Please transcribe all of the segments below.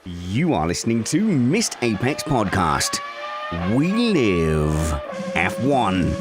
You are listening to Missed Apex Podcast. We live F1.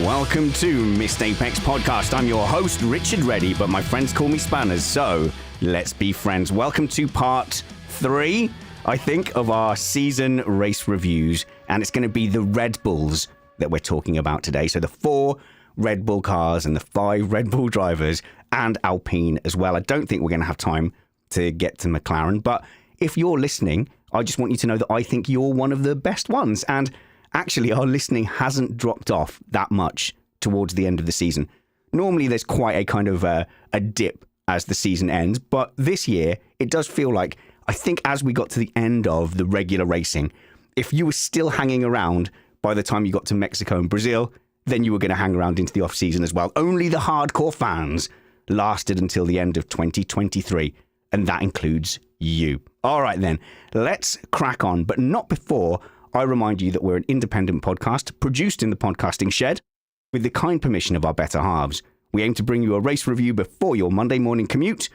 Welcome to Missed Apex Podcast. I'm your host, Richard Reddy, but my friends call me Spanners, so let's be friends. Welcome to part 3, I think, of our season race reviews, and it's going to be the Red Bulls that we're talking about today. So the 4 Red Bull cars and the 5 Red Bull drivers and Alpine as well. I don't think we're going to have time to get to McLaren, but if you're listening, I just want you to know that I think you're one of the best ones. And actually, our listening hasn't dropped off that much towards the end of the season. Normally, there's quite a kind of a dip as the season ends, but this year, it does feel like, I think as we got to the end of the regular racing, if you were still hanging around by the time you got to Mexico and Brazil, then you were going to hang around into the off-season as well. Only the hardcore fans lasted until the end of 2023, and that includes you. All right, then, let's crack on, but not before I remind you that we're an independent podcast produced in the podcasting shed with the kind permission of our better halves. We aim to bring you a race review before your Monday morning commute.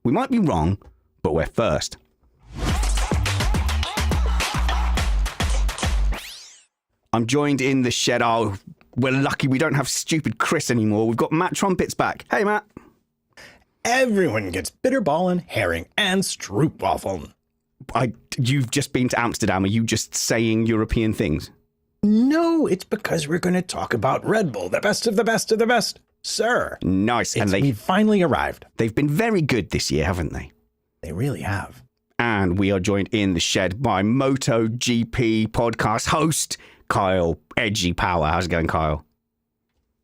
We might be wrong, but we're first. I'm joined in the shed. Oh, we're lucky we don't have stupid Chris anymore. We've got Matt Trumpets back. Hey, Matt. Everyone gets bitterballen, herring, and stroopwafel. You've just been to Amsterdam. Are you just saying European things? No, it's because we're going to talk about Red Bull, the best of the best of the best, sir. Nice. We've finally arrived. They've been very good this year, haven't they? They really have. And we are joined in the shed by MotoGP podcast host, Kyle Edgy Power. How's it going, Kyle?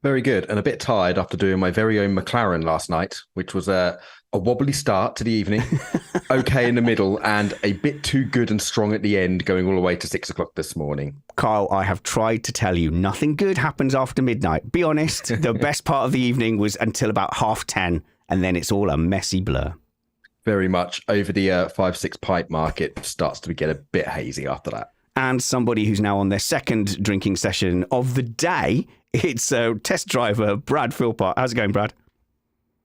Very good, and a bit tired after doing my very own McLaren last night, which was a wobbly start to the evening, okay in the middle, and a bit too good and strong at the end, going all the way to 6 o'clock this morning. Kyle, I have tried to tell you, nothing good happens after midnight. Be honest, the best part of the evening was until about 10:30, and then it's all a messy blur. Very much. Over the 5-6 pint mark, it starts to get a bit hazy after that. And somebody who's now on their second drinking session of the day, it's test driver Brad Philpot. How's it going, Brad?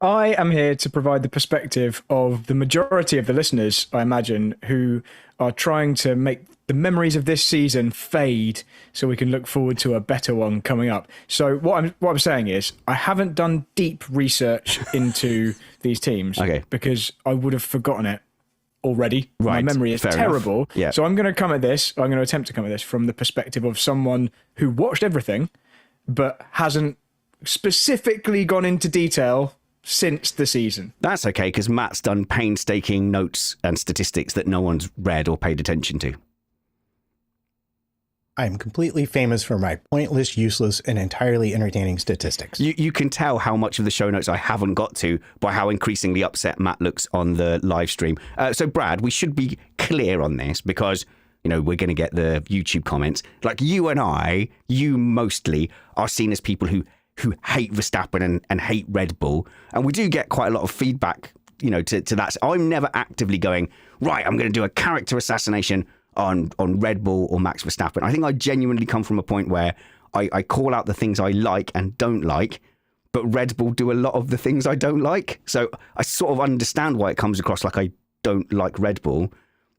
I am here to provide the perspective of the majority of the listeners, I imagine, who are trying to make the memories of this season fade so we can look forward to a better one coming up. So what I'm saying is I haven't done deep research into these teams because I would have forgotten it already. Right. My memory is Fair terrible. Enough. Yeah. So I'm going to attempt to come at this from the perspective of someone who watched everything but hasn't specifically gone into detail since the season. That's okay, because Matt's done painstaking notes and statistics that no one's read or paid attention to. I am completely famous for my pointless, useless, and entirely entertaining statistics. You can tell how much of the show notes I haven't got to by how increasingly upset Matt looks on the live stream. So, Brad, we should be clear on this because, you know, we're going to get the YouTube comments. Like you and I, you mostly are seen as people who hate Verstappen and hate Red Bull. And we do get quite a lot of feedback, you know, to that. So I'm never actively going, right, I'm going to do a character assassination on Red Bull or Max Verstappen. I think I genuinely come from a point where I call out the things I like and don't like, but Red Bull do a lot of the things I don't like. So I sort of understand why it comes across like I don't like Red Bull,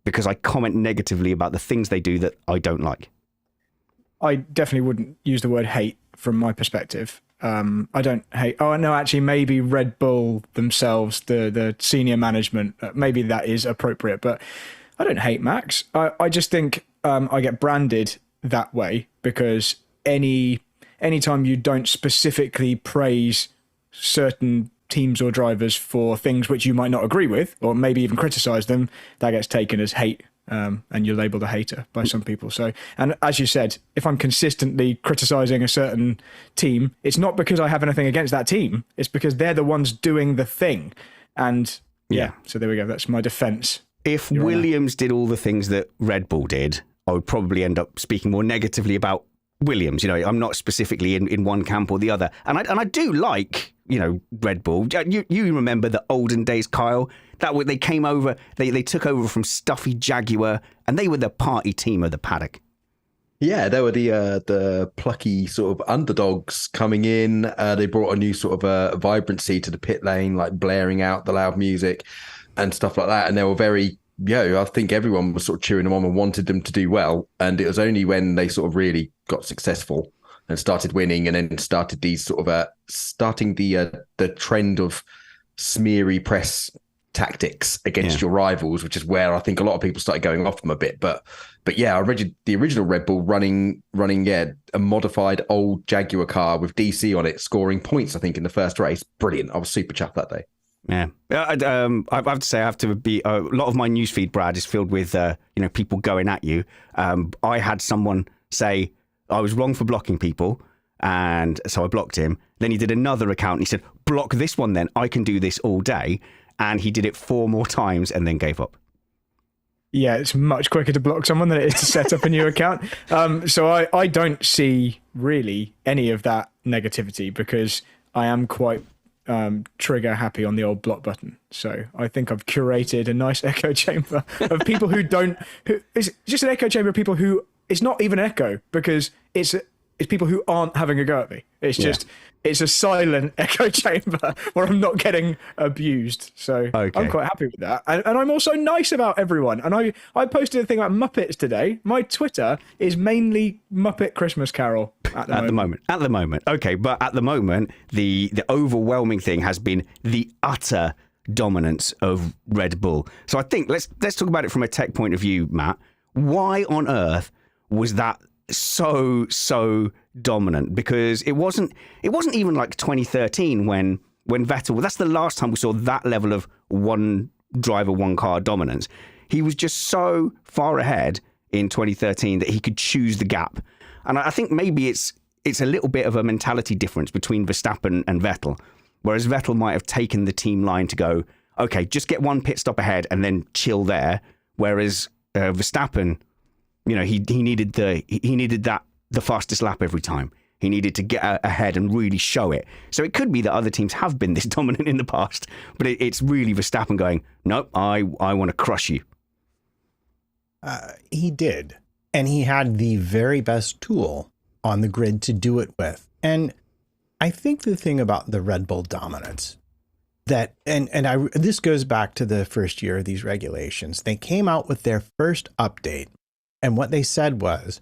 because I comment negatively about the things they do that I don't like. I definitely wouldn't use the word hate from my perspective. I don't hate. Oh, no, actually, maybe Red Bull themselves, the senior management, maybe that is appropriate. But I don't hate Max. I just think I get branded that way because anytime you don't specifically praise certain teams or drivers for things which you might not agree with, or maybe even criticize them, that gets taken as hate. And you're labeled a hater by some people. So, and as you said, if I'm consistently criticizing a certain team, it's not because I have anything against that team. It's because they're the ones doing the thing. And yeah, so there we go. That's my defense. If Williams did all the things that Red Bull did, I would probably end up speaking more negatively about Williams. You know, I'm not specifically in one camp or the other. And I do like, you know, Red Bull. You remember the olden days, Kyle? They came over, they took over from stuffy Jaguar, and they were the party team of the paddock. Yeah, they were the plucky sort of underdogs coming in. They brought a new sort of vibrancy to the pit lane, like blaring out the loud music and stuff like that. And they were very, I think everyone was sort of cheering them on and wanted them to do well. And it was only when they sort of really got successful and started winning, and then started these sort of starting the trend of smeary press tactics against your rivals, which is where I think a lot of people started going off them a bit. But yeah, I read the original Red Bull running a modified old Jaguar car with DC on it, scoring points, I think, in the first race. Brilliant. I was super chuffed that day. Yeah, I have to say, I have to be. A lot of my newsfeed, Brad, is filled with people going at you. I had someone say I was wrong for blocking people, and so I blocked him. Then he did another account and he said, block this one then, I can do this all day. And he did it 4 more times and then gave up. Yeah, it's much quicker to block someone than it is to set up a new account. So I don't see really any of that negativity, because I am quite trigger happy on the old block button. So I think I've curated a nice echo chamber of people it's just an echo chamber of people who, it's not even an echo, because it's people who aren't having a go at me. It's just, it's a silent echo chamber where I'm not getting abused. So I'm quite happy with that. And I'm also nice about everyone. And I posted a thing about Muppets today. My Twitter is mainly Muppet Christmas Carol at the moment. At the moment. Okay, but at the moment, the overwhelming thing has been the utter dominance of Red Bull. So I think let's talk about it from a tech point of view, Matt. Why on earth was that so dominant? Because it wasn't even like 2013 when Vettel, well, that's the last time we saw that level of one driver, one car dominance. He was just so far ahead in 2013 that he could choose the gap. And I think maybe it's a little bit of a mentality difference between Verstappen and Vettel, whereas Vettel might have taken the team line to go, okay, just get one pit stop ahead and then chill there, whereas Verstappen, he needed the fastest lap every time. He needed to get ahead and really show it. So it could be that other teams have been this dominant in the past, but it's really Verstappen going, nope, I want to crush you. He did. And he had the very best tool on the grid to do it with. And I think the thing about the Red Bull dominance, that, this goes back to the first year of these regulations. They came out with their first update, and what they said was,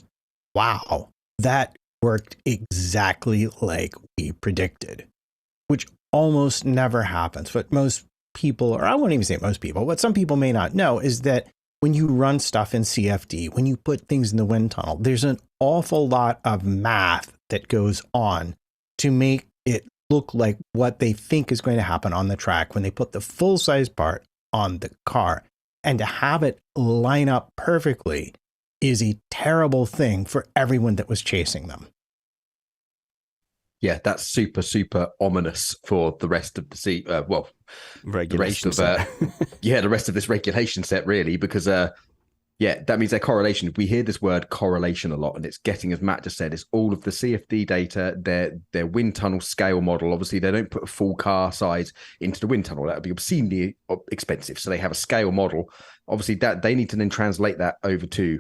wow, that worked exactly like we predicted, which almost never happens. But most people, or I won't even say most people, what some people may not know is that when you run stuff in CFD, when you put things in the wind tunnel, there's an awful lot of math that goes on to make it look like what they think is going to happen on the track when they put the full size part on the car. And to have it line up perfectly is a terrible thing for everyone that was chasing them. Yeah, that's super ominous for the rest of the regulation set. The rest of this regulation set, really, because that means their correlation. We hear this word correlation a lot, and it's getting, as Matt just said, it's all of the CFD data, their wind tunnel scale model. Obviously, they don't put a full car size into the wind tunnel. That would be obscenely expensive. So they have a scale model. Obviously, that they need to then translate that over to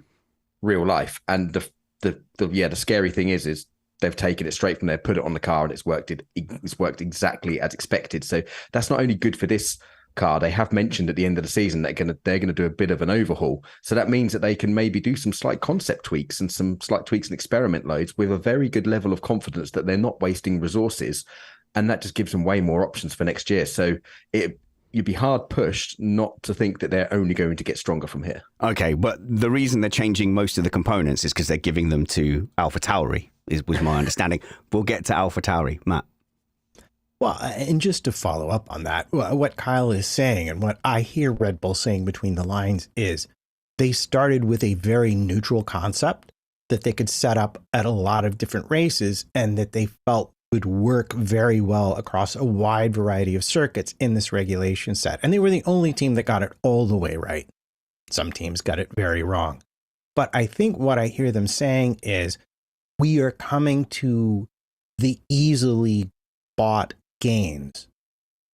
real life. And the scary thing is they've taken it straight from there, put it on the car, and it's worked exactly as expected. So that's not only good for this car. They have mentioned at the end of the season they're going to do a bit of an overhaul. So that means that they can maybe do some slight concept tweaks and some slight tweaks and experiment loads with a very good level of confidence that they're not wasting resources, and that just gives them way more options for next year. So you'd be hard pushed not to think that they're only going to get stronger from here. Okay, but the reason they're changing most of the components is because they're giving them to Alpha Tauri, was my understanding. We'll get to Alpha Tauri. Matt? Well, and just to follow up on that, what Kyle is saying and what I hear Red Bull saying between the lines is they started with a very neutral concept that they could set up at a lot of different races and that they felt would work very well across a wide variety of circuits in this regulation set. And they were the only team that got it all the way right. Some teams got it very wrong. But I think what I hear them saying is we are coming to the easily bought gains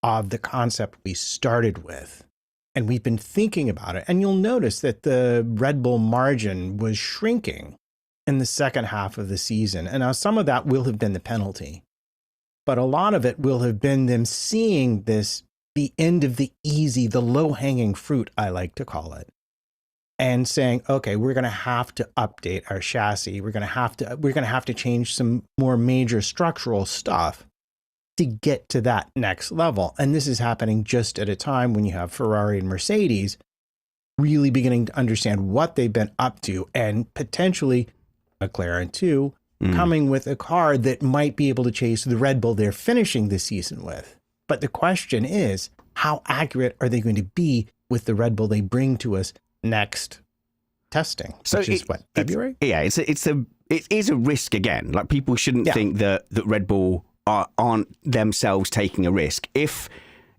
of the concept we started with. And we've been thinking about it. And you'll notice that the Red Bull margin was shrinking in the second half of the season. And now some of that will have been the penalty, but a lot of it will have been them seeing this, the end of the easy, the low-hanging fruit, I like to call it, and saying, okay, we're going to have to update our chassis. We're going to have to change some more major structural stuff to get to that next level. And this is happening just at a time when you have Ferrari and Mercedes really beginning to understand what they've been up to, and potentially McLaren too, coming with a car that might be able to chase the Red Bull they're finishing the season with. But the question is, how accurate are they going to be with the Red Bull they bring to us next testing? So which is what, February? It is a risk again. Like, people shouldn't think that Red Bull aren't themselves taking a risk. If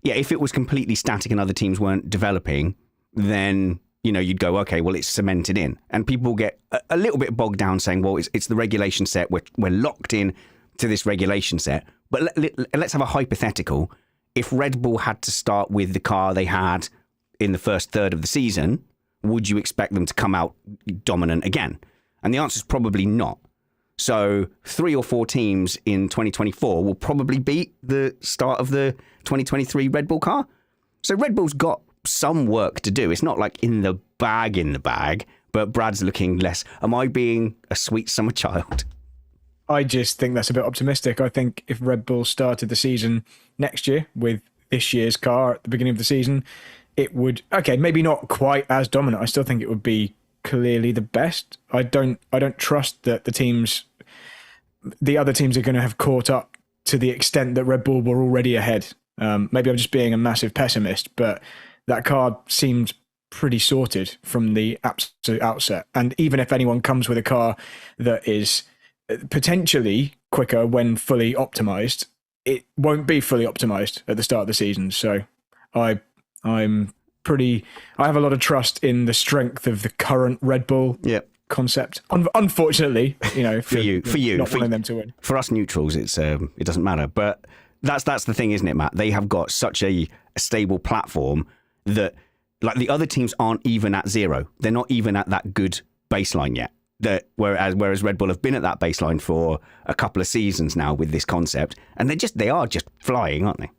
it was completely static and other teams weren't developing, then you'd go, okay, well, it's cemented in, and people get a little bit bogged down saying, well, it's the regulation set. We're locked in to this regulation set. But let's have a hypothetical. If Red Bull had to start with the car they had in the first third of the season, would you expect them to come out dominant again? And the answer is probably not. So 3 or 4 teams in 2024 will probably beat the start of the 2023 Red Bull car. So Red Bull's got some work to do. It's not like in the bag, but Brad's looking less. Am I being a sweet summer child? I just think that's a bit optimistic. I think if Red Bull started the season next year with this year's car at the beginning of the season, it would, okay, maybe not quite as dominant. I still think it would be clearly the best. I don't trust that the other teams are going to have caught up to the extent that Red Bull were already ahead. Maybe I'm just being a massive pessimist, but that car seemed pretty sorted from the absolute outset. And even if anyone comes with a car that is potentially quicker when fully optimized, it won't be fully optimized at the start of the season. So I have a lot of trust in the strength of the current Red Bull concept. Unfortunately, for you, not wanting them to win. For us neutrals, it doesn't matter. But that's the thing, isn't it, Matt? They have got such a stable platform that, like, the other teams aren't even at zero. They're not even at that good baseline yet. Whereas Red Bull have been at that baseline for a couple of seasons now with this concept, and they are just flying, aren't they?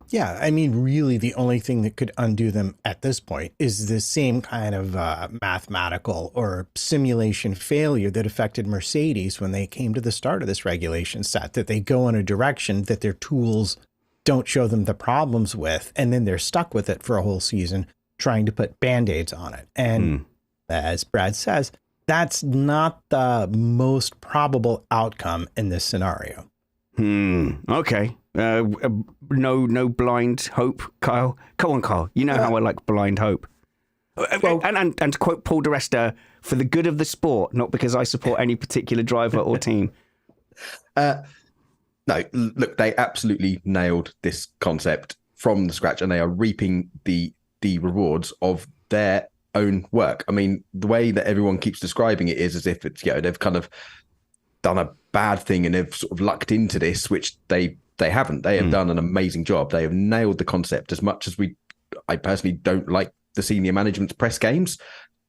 Yeah, I mean, really, the only thing that could undo them at this point is the same kind of mathematical or simulation failure that affected Mercedes when they came to the start of this regulation set, that they go in a direction that their tools don't show them the problems with, and then they're stuck with it for a whole season trying to put Band-Aids on it. And as Brad says, that's not the most probable outcome in this scenario. Okay. No blind hope, Kyle. Come on, Kyle. You know how I like blind hope. Well, and to quote Paul di Resta, for the good of the sport, not because I support any particular driver or team. No, look, they absolutely nailed this concept from the scratch, and they are reaping the rewards of their own work. I mean, the way that everyone keeps describing it is as if it's, they've kind of done a bad thing and they've sort of lucked into this, which they haven't. They have done an amazing job. They have nailed the concept. As much as I personally don't like the senior management's press games,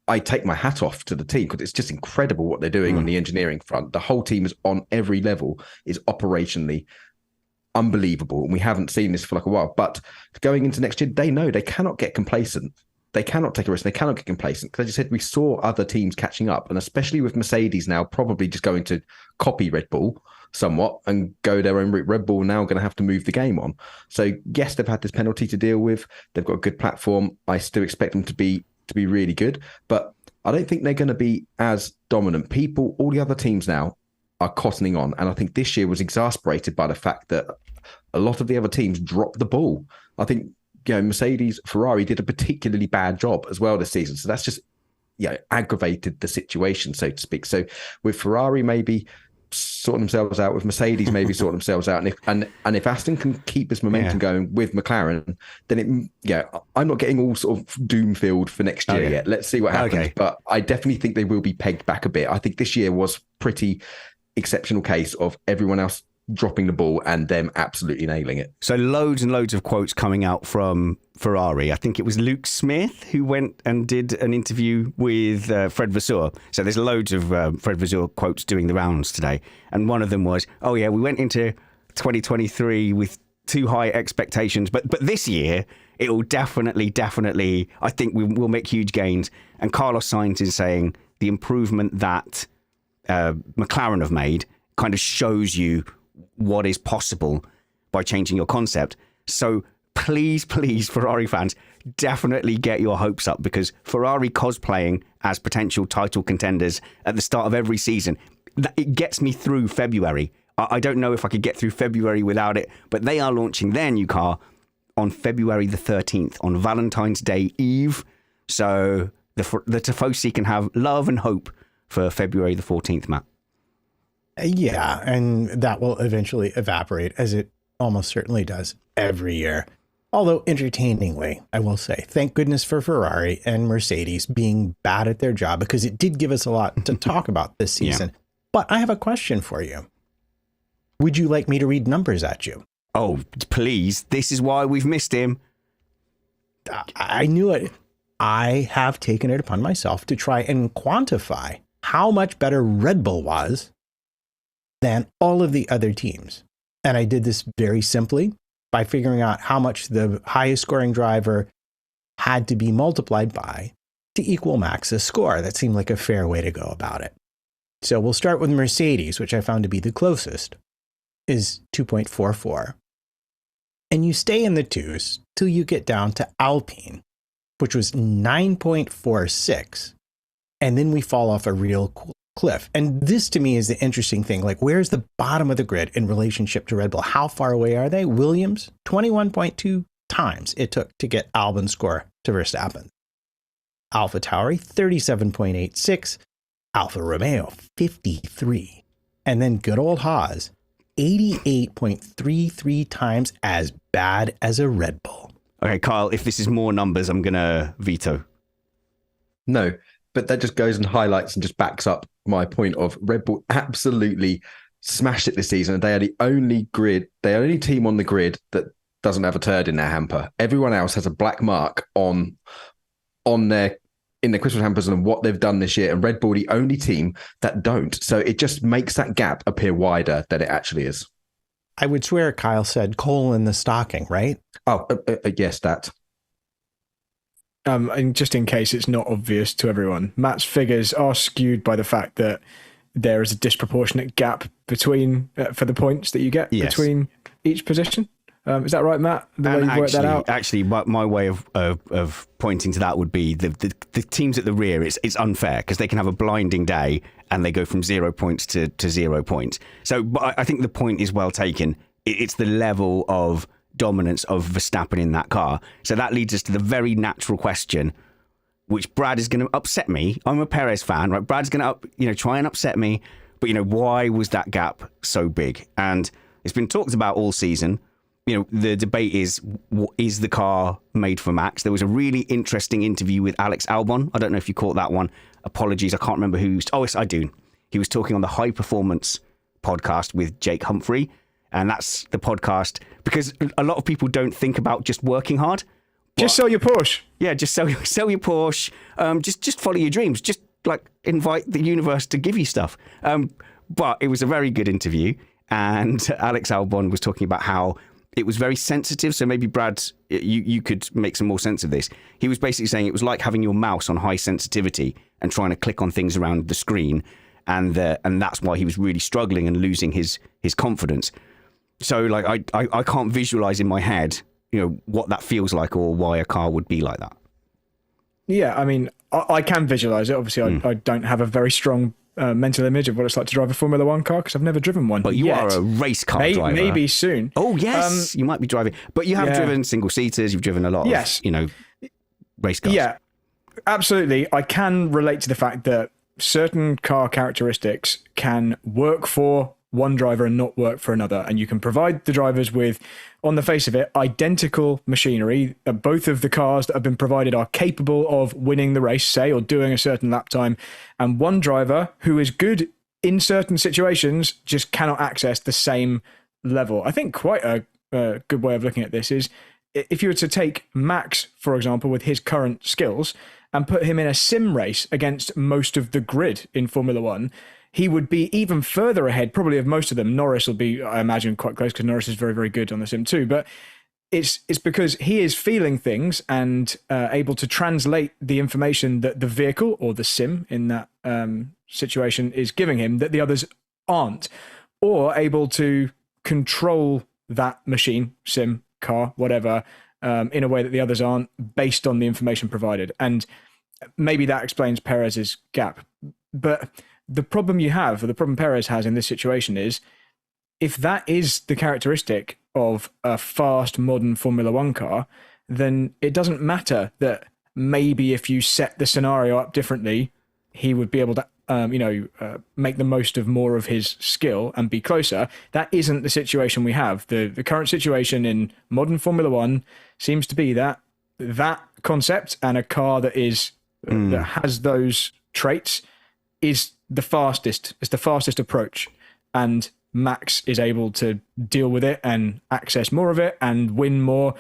I take my hat off to the team because it's just incredible what they're doing on the engineering front. The whole team is on every level, is operationally unbelievable. And we haven't seen this for like a while. But going into next year, they know they cannot get complacent. They cannot take a risk. They cannot get complacent. Because as you said, we saw other teams catching up. And especially with Mercedes now probably just going to copy Red Bull somewhat and go their own route. Red Bull now going to have to move the game on. So yes, they've had this penalty to deal with. They've got a good platform. I still expect them to be really good. But I don't think they're going to be as dominant. All the other teams now are cottoning on. And I think this year was exasperated by the fact that a lot of the other teams dropped the ball. I think Mercedes, Ferrari did a particularly bad job as well this season. So that's just, aggravated the situation, so to speak. So with Ferrari maybe sorting themselves out, with Mercedes maybe sorting themselves out, and if Aston can keep this momentum going with McLaren, then I'm not getting all sort of doom-filled for next year yet. Let's see what happens. But I definitely think they will be pegged back a bit. I think this year was pretty exceptional case of everyone else dropping the ball and them absolutely nailing it. So loads and loads of quotes coming out from Ferrari. I think it was Luke Smith who went and did an interview with Fred Vasseur. So there's loads of Fred Vasseur quotes doing the rounds today. And one of them was, oh yeah, we went into 2023 with too high expectations. But this year, it will definitely, I think we will make huge gains. And Carlos Sainz is saying the improvement that McLaren have made kind of shows you what is possible by changing your concept. So please, Ferrari fans, definitely get your hopes up, because Ferrari cosplaying as potential title contenders at the start of every season, it gets me through February. I don't know if I could get through February without it, but they are launching their new car on February the 13th, on Valentine's Day Eve. So the Tifosi can have love and hope for February the 14th, Matt. Yeah, and that will eventually evaporate, as it almost certainly does every year. Although entertainingly, I will say, thank goodness for Ferrari and Mercedes being bad at their job, because it did give us a lot to talk about this season. Yeah. But I have a question for you. Would you like me to read numbers at you? Oh, please. This is why we've missed him. I knew it. I have taken it upon myself to try and quantify how much better Red Bull was than all of the other teams. And I did this very simply by figuring out how much the highest scoring driver had to be multiplied by to equal Max's score. That seemed like a fair way to go about it. So we'll start with Mercedes, which I found to be the closest, is 2.44. And you stay in the twos till you get down to Alpine, which was 9.46. And then we fall off a real cliff. And this to me is the interesting thing. Like, where's the bottom of the grid in relationship to Red Bull? How far away are they? Williams, 21.2 times it took to get Albon's score to Verstappen. Alpha Tauri, 37.86. Alfa Romeo, 53. And then good old Haas, 88.33 times as bad as a Red Bull. Okay, Kyle, if this is more numbers, I'm going to veto. No, but that just goes and highlights and just backs up my point of Red Bull absolutely smashed it this season. They are the only team on the grid that doesn't have a turd in their hamper. Everyone else has a black mark in their Christmas hampers and what they've done this year. And Red Bull, the only team that don't. So it just makes that gap appear wider than it actually is. I would swear Kyle said coal in the stocking, right? Oh, yes, that. And just in case it's not obvious to everyone, Matt's figures are skewed by the fact that there is a disproportionate gap between for the points that you get between each position. Is that right, Matt? The way you've worked that out? Actually, my way of pointing to that would be the teams at the rear. It's unfair because they can have a blinding day and they go from 0 points to 0 points. So, but I think the point is well taken. It's the level of dominance of Verstappen in that car. So that leads us to the very natural question, which Brad is going to upset me. I'm a Perez fan, right? Brad's going to try and upset me. But why was that gap so big? And it's been talked about all season. The debate is the car made for Max? There was a really interesting interview with Alex Albon. I don't know if you caught that one. Apologies, I can't remember who. Oh, yes, I do. He was talking on the High Performance podcast with Jake Humphrey. And that's the podcast because a lot of people don't think about just working hard. Just sell your Porsche. Yeah, just sell your Porsche. Just follow your dreams. Just invite the universe to give you stuff. But it was a very good interview. And Alex Albon was talking about how it was very sensitive. So maybe Brad, you could make some more sense of this. He was basically saying it was like having your mouse on high sensitivity and trying to click on things around the screen. And that's why he was really struggling and losing his confidence. So I can't visualize in my head, what that feels like or why a car would be like that. Yeah, I mean, I can visualize it. Obviously, I don't have a very strong mental image of what it's like to drive a Formula One car because I've never driven one. But you are a race car driver. Maybe soon. Oh, yes, you might be driving. But you have driven single-seaters. You've driven a lot of, race cars. Yeah, absolutely. I can relate to the fact that certain car characteristics can work for one driver and not work for another. And you can provide the drivers with, on the face of it, identical machinery. Both of the cars that have been provided are capable of winning the race, say, or doing a certain lap time. And one driver who is good in certain situations just cannot access the same level, I think quite a good way of looking at this is if you were to take Max, for example, with his current skills and put him in a sim race against most of the grid in Formula One, he would be even further ahead, probably, of most of them. Norris will be, I imagine, quite close because Norris is very, very good on the sim too. But it's because he is feeling things and able to translate the information that the vehicle or the sim in that situation is giving him that the others aren't, or able to control that machine, sim, car, whatever, in a way that the others aren't, based on the information provided. And maybe that explains Perez's gap. But the problem you have, or the problem Perez has in this situation, is if that is the characteristic of a fast, modern Formula One car, then it doesn't matter that maybe if you set the scenario up differently, he would be able to make the most of more of his skill and be closer. That isn't the situation we have. The current situation in modern Formula One seems to be that concept and a car that is that has those traits is the fastest. It's the fastest approach, and Max is able to deal with it and access more of it and win more.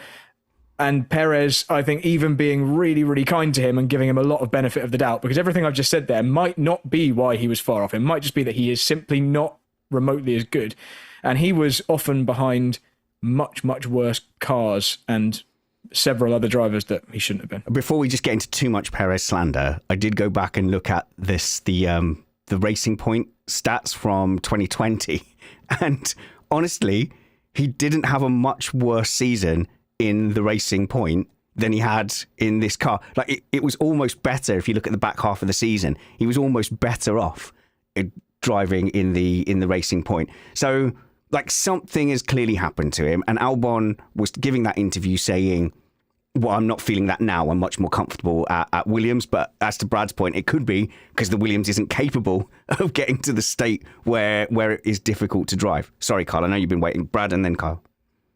And Perez, I think, even being really, really kind to him and giving him a lot of benefit of the doubt, because everything I've just said there might not be why he was far off. It might just be that he is simply not remotely as good. And he was often behind much, much worse cars and several other drivers that he shouldn't have been. Before we just get into too much Perez slander, I did go back and look at the Racing Point stats from 2020. And honestly, he didn't have a much worse season in the Racing Point than he had in this car. Like it was almost better. If you look at the back half of the season, he was almost better off driving in the Racing Point. So like something has clearly happened to him. And Albon was giving that interview saying, well, I'm not feeling that now. I'm much more comfortable at Williams. But as to Brad's point, it could be because the Williams isn't capable of getting to the state where it is difficult to drive. Sorry, Kyle, I know you've been waiting. Brad and then Kyle.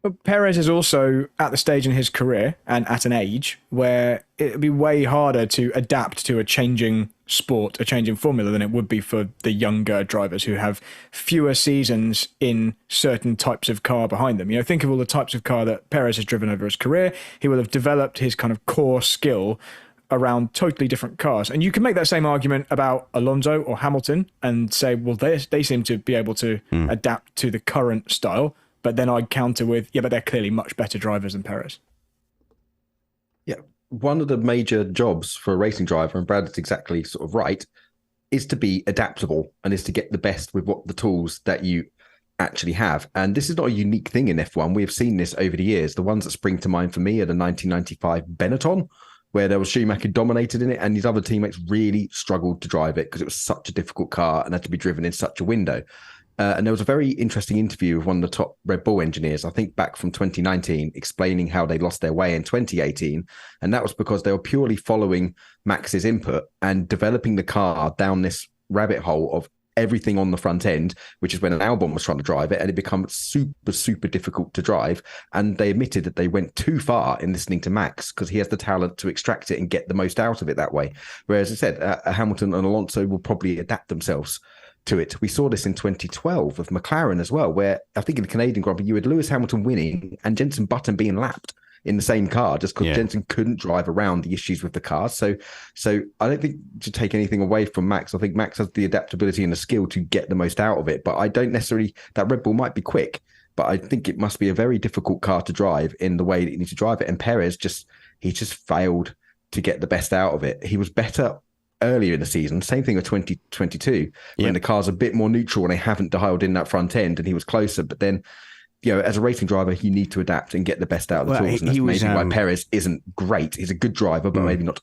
But Perez is also at the stage in his career and at an age where it would be way harder to adapt to a changing sport, a changing formula, than it would be for the younger drivers who have fewer seasons in certain types of car behind them. You know, think of all the types of car that Perez has driven over his career. He will have developed his kind of core skill around totally different cars. And you can make that same argument about Alonso or Hamilton and say, well, they seem to be able to adapt to the current style. But then I'd counter with, yeah, but they're clearly much better drivers than Perez. Yeah. One of the major jobs for a racing driver, and Brad is exactly sort of right, is to be adaptable and is to get the best with what the tools that you actually have. And this is not a unique thing in F1. We have seen this over the years. The ones that spring to mind for me are the 1995 Benetton, where there was Schumacher dominated in it and his other teammates really struggled to drive it because it was such a difficult car and had to be driven in such a window. And there was a very interesting interview with one of the top Red Bull engineers, I think back from 2019, explaining how they lost their way in 2018. And that was because they were purely following Max's input and developing the car down this rabbit hole of everything on the front end, which is when an Albon was trying to drive it, and it became super, super difficult to drive. And they admitted that they went too far in listening to Max because he has the talent to extract it and get the most out of it that way. Whereas I said, Hamilton and Alonso will probably adapt themselves to it. We saw this in 2012 with McLaren as well, where I think in the Canadian Grand Prix, you had Lewis Hamilton winning and Jenson Button being lapped in the same car just because Jenson couldn't drive around the issues with the car. So I don't think to take anything away from Max. I think Max has the adaptability and the skill to get the most out of it. But I don't necessarily, that Red Bull might be quick, but I think it must be a very difficult car to drive in the way that you need to drive it. And Perez he just failed to get the best out of it. He was better earlier in the season, same thing with 2022, when the car's a bit more neutral and they haven't dialed in that front end and he was closer. But then, you know, as a racing driver, you need to adapt and get the best out of the tools. And that's maybe why Perez isn't great. He's a good driver, but maybe not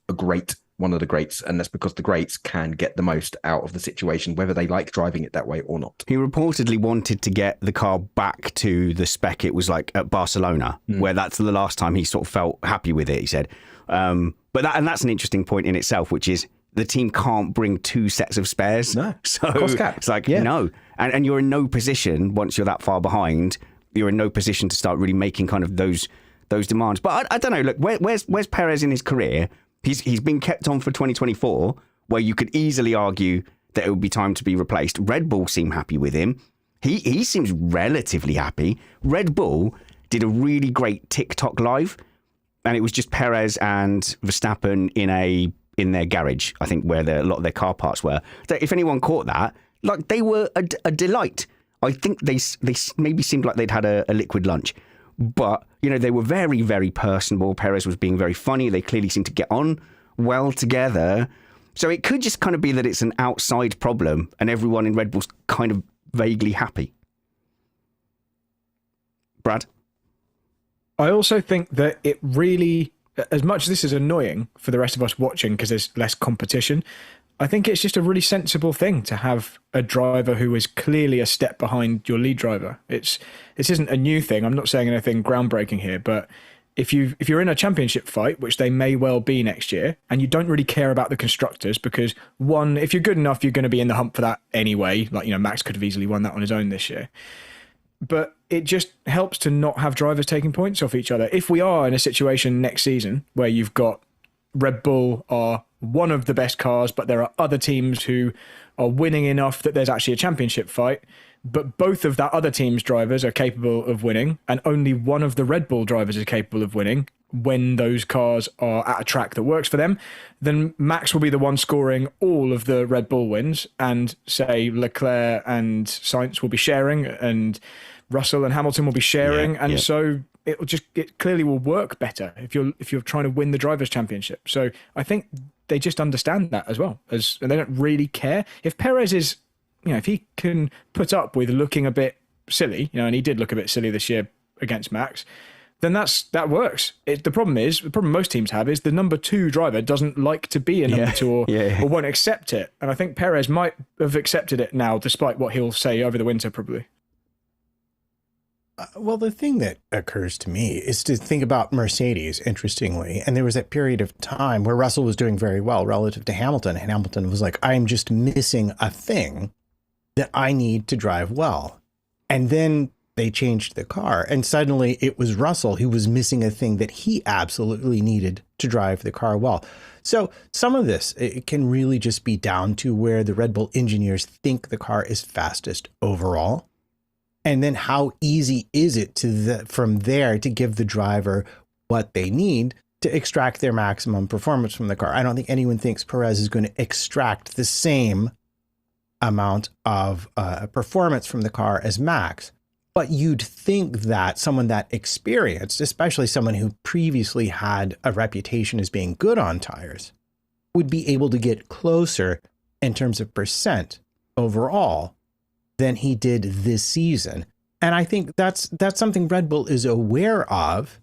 one of the greats. And that's because the greats can get the most out of the situation, whether they like driving it that way or not. He reportedly wanted to get the car back to the spec it was like at Barcelona, where that's the last time he sort of felt happy with it, he said. But that's an interesting point in itself, which is the team can't bring two sets of spares. No. So cost cap. It's like, no. And you're in no position, once you're that far behind, you're in no position to start really making kind of those demands. But I don't know, look, where's Perez in his career? He's been kept on for 2024, where you could easily argue that it would be time to be replaced. Red Bull seem happy with him. He seems relatively happy. Red Bull did a really great TikTok live, and it was just Perez and Verstappen in their garage, I think, where a lot of their car parts were. So if anyone caught that, like, they were a delight. I think they maybe seemed like they'd had a liquid lunch, but they were very, very personable. Perez was being very funny. They clearly seemed to get on well together. So it could just kind of be that it's an outside problem, and everyone in Red Bull's kind of vaguely happy. Brad? I also think that it really, as much as this is annoying for the rest of us watching because there's less competition, I think it's just a really sensible thing to have a driver who is clearly a step behind your lead driver. This isn't a new thing. I'm not saying anything groundbreaking here, but if you're in a championship fight, which they may well be next year, and you don't really care about the constructors because, one, if you're good enough, you're going to be in the hunt for that anyway. Like, Max could have easily won that on his own this year. But it just helps to not have drivers taking points off each other. If we are in a situation next season where you've got Red Bull are one of the best cars, but there are other teams who are winning enough that there's actually a championship fight, but both of that other team's drivers are capable of winning, and only one of the Red Bull drivers is capable of winning when those cars are at a track that works for them, then Max will be the one scoring all of the Red Bull wins, and say Leclerc and Sainz will be sharing, and Russell and Hamilton will be sharing, so it clearly will work better if you're trying to win the drivers' championship. So I think they just understand that as well, and they don't really care if Perez is, if he can put up with looking a bit silly, and he did look a bit silly this year against Max, then that works. The problem most teams have is the number 2 driver doesn't like to be a number 2 or won't accept it. And I think Perez might have accepted it now, despite what he'll say over the winter, probably. Well, the thing that occurs to me is to think about Mercedes, interestingly. And there was that period of time where Russell was doing very well relative to Hamilton. And Hamilton was like, I'm just missing a thing that I need to drive well. And then they changed the car, and suddenly it was Russell who was missing a thing that he absolutely needed to drive the car well. So some of this, it can really just be down to where the Red Bull engineers think the car is fastest overall. And then how easy is it from there to give the driver what they need to extract their maximum performance from the car. I don't think anyone thinks Perez is going to extract the same amount of performance from the car as Max. But you'd think that someone that experienced, especially someone who previously had a reputation as being good on tires, would be able to get closer in terms of percent overall than he did this season. And I think that's something Red Bull is aware of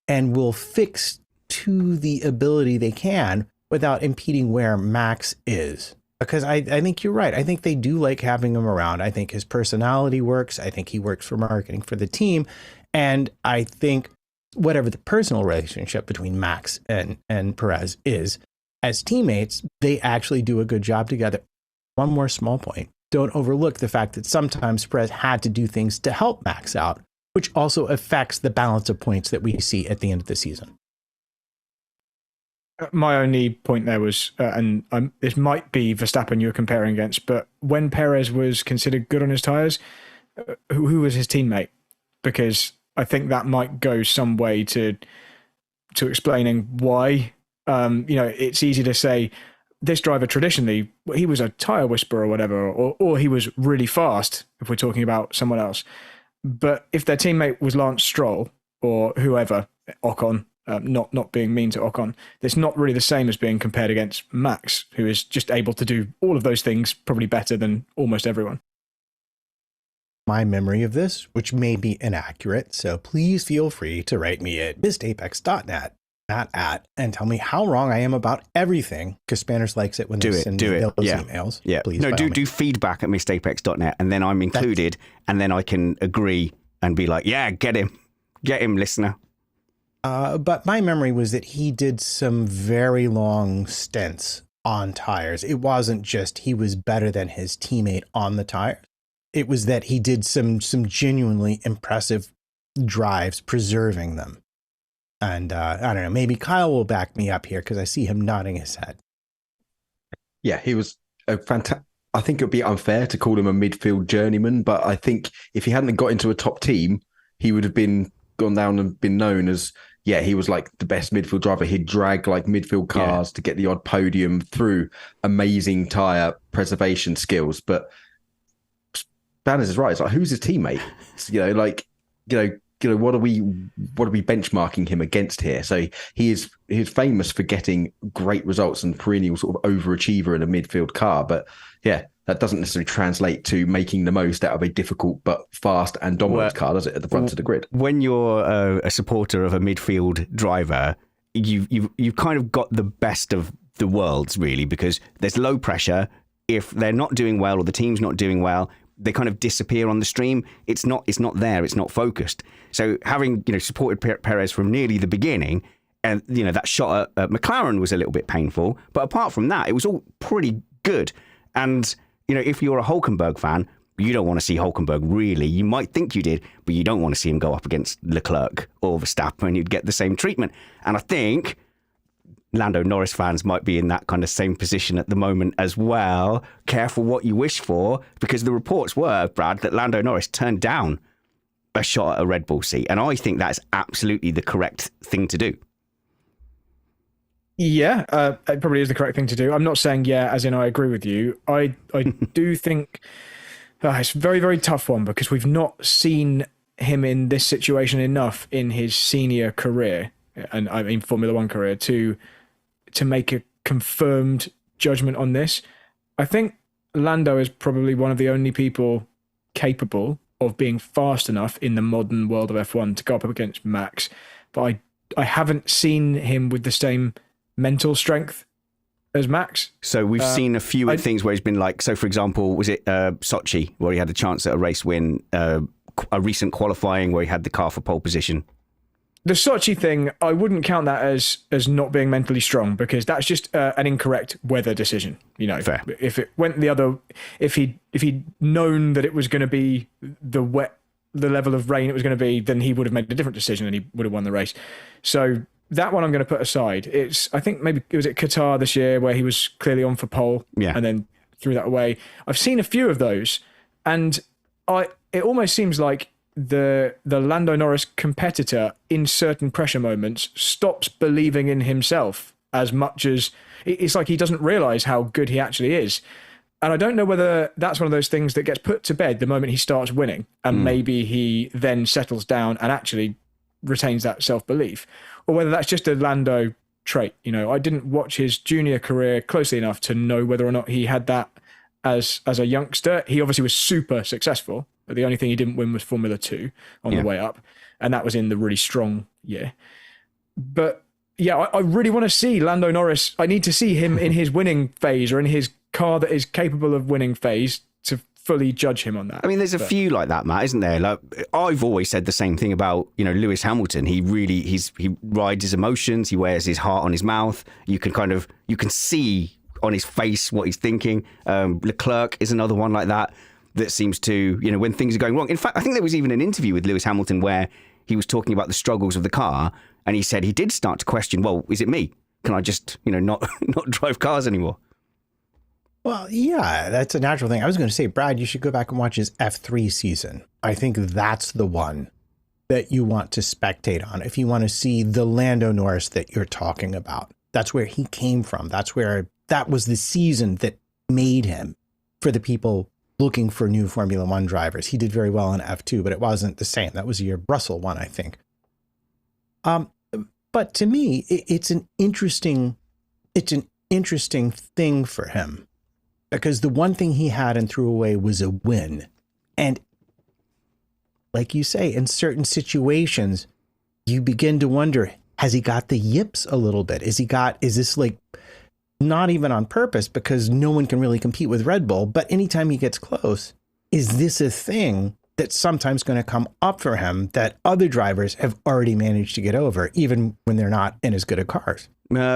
and will fix to the ability they can without impeding where Max is. Because I think you're right. I think they do like having him around. I think his personality works. I think he works for marketing for the team. And I think whatever the personal relationship between Max and Perez is, as teammates, they actually do a good job together. One more small point. Don't overlook the fact that sometimes Perez had to do things to help Max out, which also affects the balance of points that we see at the end of the season. My only point there was, this might be Verstappen you're comparing against, but when Perez was considered good on his tyres, who was his teammate? Because I think that might go some way to explaining why. It's easy to say this driver traditionally, he was a tyre whisperer or whatever, or he was really fast if we're talking about someone else. But if their teammate was Lance Stroll or whoever, Ocon, not being mean to Ocon, it's not really the same as being compared against Max, who is just able to do all of those things probably better than almost everyone. My memory of this, which may be inaccurate, so please feel free to write me at mistapex.net, and tell me how wrong I am about everything, because Spanners likes it when they send me those emails. Yeah. Please, no, do feedback at mistapex.net, and then I'm included, and then I can agree and be like, yeah, get him, listener. But my memory was that he did some very long stints on tires. It wasn't just he was better than his teammate on the tires. It was that he did some genuinely impressive drives preserving them. And I don't know, maybe Kyle will back me up here because I see him nodding his head. Yeah, he was a I think it would be unfair to call him a midfield journeyman, but I think if he hadn't got into a top team, he would have gone down and been known as, yeah, he was like the best midfield driver. He'd drag like midfield cars to get the odd podium through amazing tyre preservation skills. But Banners is right. It's like, who's his teammate? What are we benchmarking him against here? So he's famous for getting great results and perennial sort of overachiever in a midfield car. But yeah, that doesn't necessarily translate to making the most out of a difficult but fast and dominant car, does it, at the front of the grid? When you're a supporter of a midfield driver, you've kind of got the best of the worlds, really, because there's low pressure. If they're not doing well or the team's not doing well, they kind of disappear on the stream. It's not there. It's not focused. So having supported Perez from nearly the beginning, and that shot at McLaren was a little bit painful, but apart from that, it was all pretty good. And if you're a Hülkenberg fan, you don't want to see Hülkenberg, really. You might think you did, but you don't want to see him go up against Leclerc or Verstappen. You'd get the same treatment. And I think Lando Norris fans might be in that kind of same position at the moment as well. Careful what you wish for, because the reports were, Brad, that Lando Norris turned down a shot at a Red Bull seat. And I think that's absolutely the correct thing to do. Yeah, it probably is the correct thing to do. I'm not saying as in I agree with you. I do think it's a very, very tough one, because we've not seen him in this situation enough in his senior career, and I mean Formula One career, to make a confirmed judgment on this. I think Lando is probably one of the only people capable of being fast enough in the modern world of F1 to go up against Max, but I haven't seen him with the same mental strength as Max. So we've seen a few things where he's been like, so for example, was it Sochi, where he had a chance at a race win, a recent qualifying where he had the car for pole position? The Sochi thing, I wouldn't count that as not being mentally strong, because that's just an incorrect weather decision. Fair. If it went the other, if he'd known that it was going to be the level of rain it was going to be, then he would have made a different decision and he would have won the race. So that one I'm going to put aside. I think maybe it was at Qatar this year where he was clearly on for pole and then threw that away. I've seen a few of those, and it almost seems like the Lando Norris competitor in certain pressure moments stops believing in himself as much as it's like he doesn't realize how good he actually is. And I don't know whether that's one of those things that gets put to bed the moment he starts winning, and maybe he then settles down and actually retains that self-belief, or whether that's just a Lando trait. I didn't watch his junior career closely enough to know whether or not he had that as a youngster. He obviously was super successful, but the only thing he didn't win was Formula 2 on the way up, and that was in the really strong year. But yeah, I really want to see Lando Norris. I need to see him in his winning phase, or in his car that is capable of winning phase, to fully judge him on that. I mean, there's a few like that, Matt, isn't there? Like, I've always said the same thing about, Lewis Hamilton. He rides his emotions. He wears his heart on his mouth. You can see on his face what he's thinking. Leclerc is another one like that seems to, when things are going wrong. In fact, I think there was even an interview with Lewis Hamilton where he was talking about the struggles of the car, and he said he did start to question, well, is it me? Can I just, not drive cars anymore? Well, yeah, that's a natural thing. I was going to say, Brad, you should go back and watch his F3 season. I think that's the one that you want to spectate on if you want to see the Lando Norris that you're talking about. That's where he came from. That was the season that made him for the people looking for new Formula One drivers. He did very well in F2, but it wasn't the same. That was the year Russell won, I think. But to me, it's an interesting thing for him, because the one thing he had and threw away was a win. And like you say, in certain situations, you begin to wonder, has he got the yips a little bit? Is this like, not even on purpose, because no one can really compete with Red Bull, but anytime he gets close, is this a thing that's sometimes going to come up for him that other drivers have already managed to get over, even when they're not in as good a cars?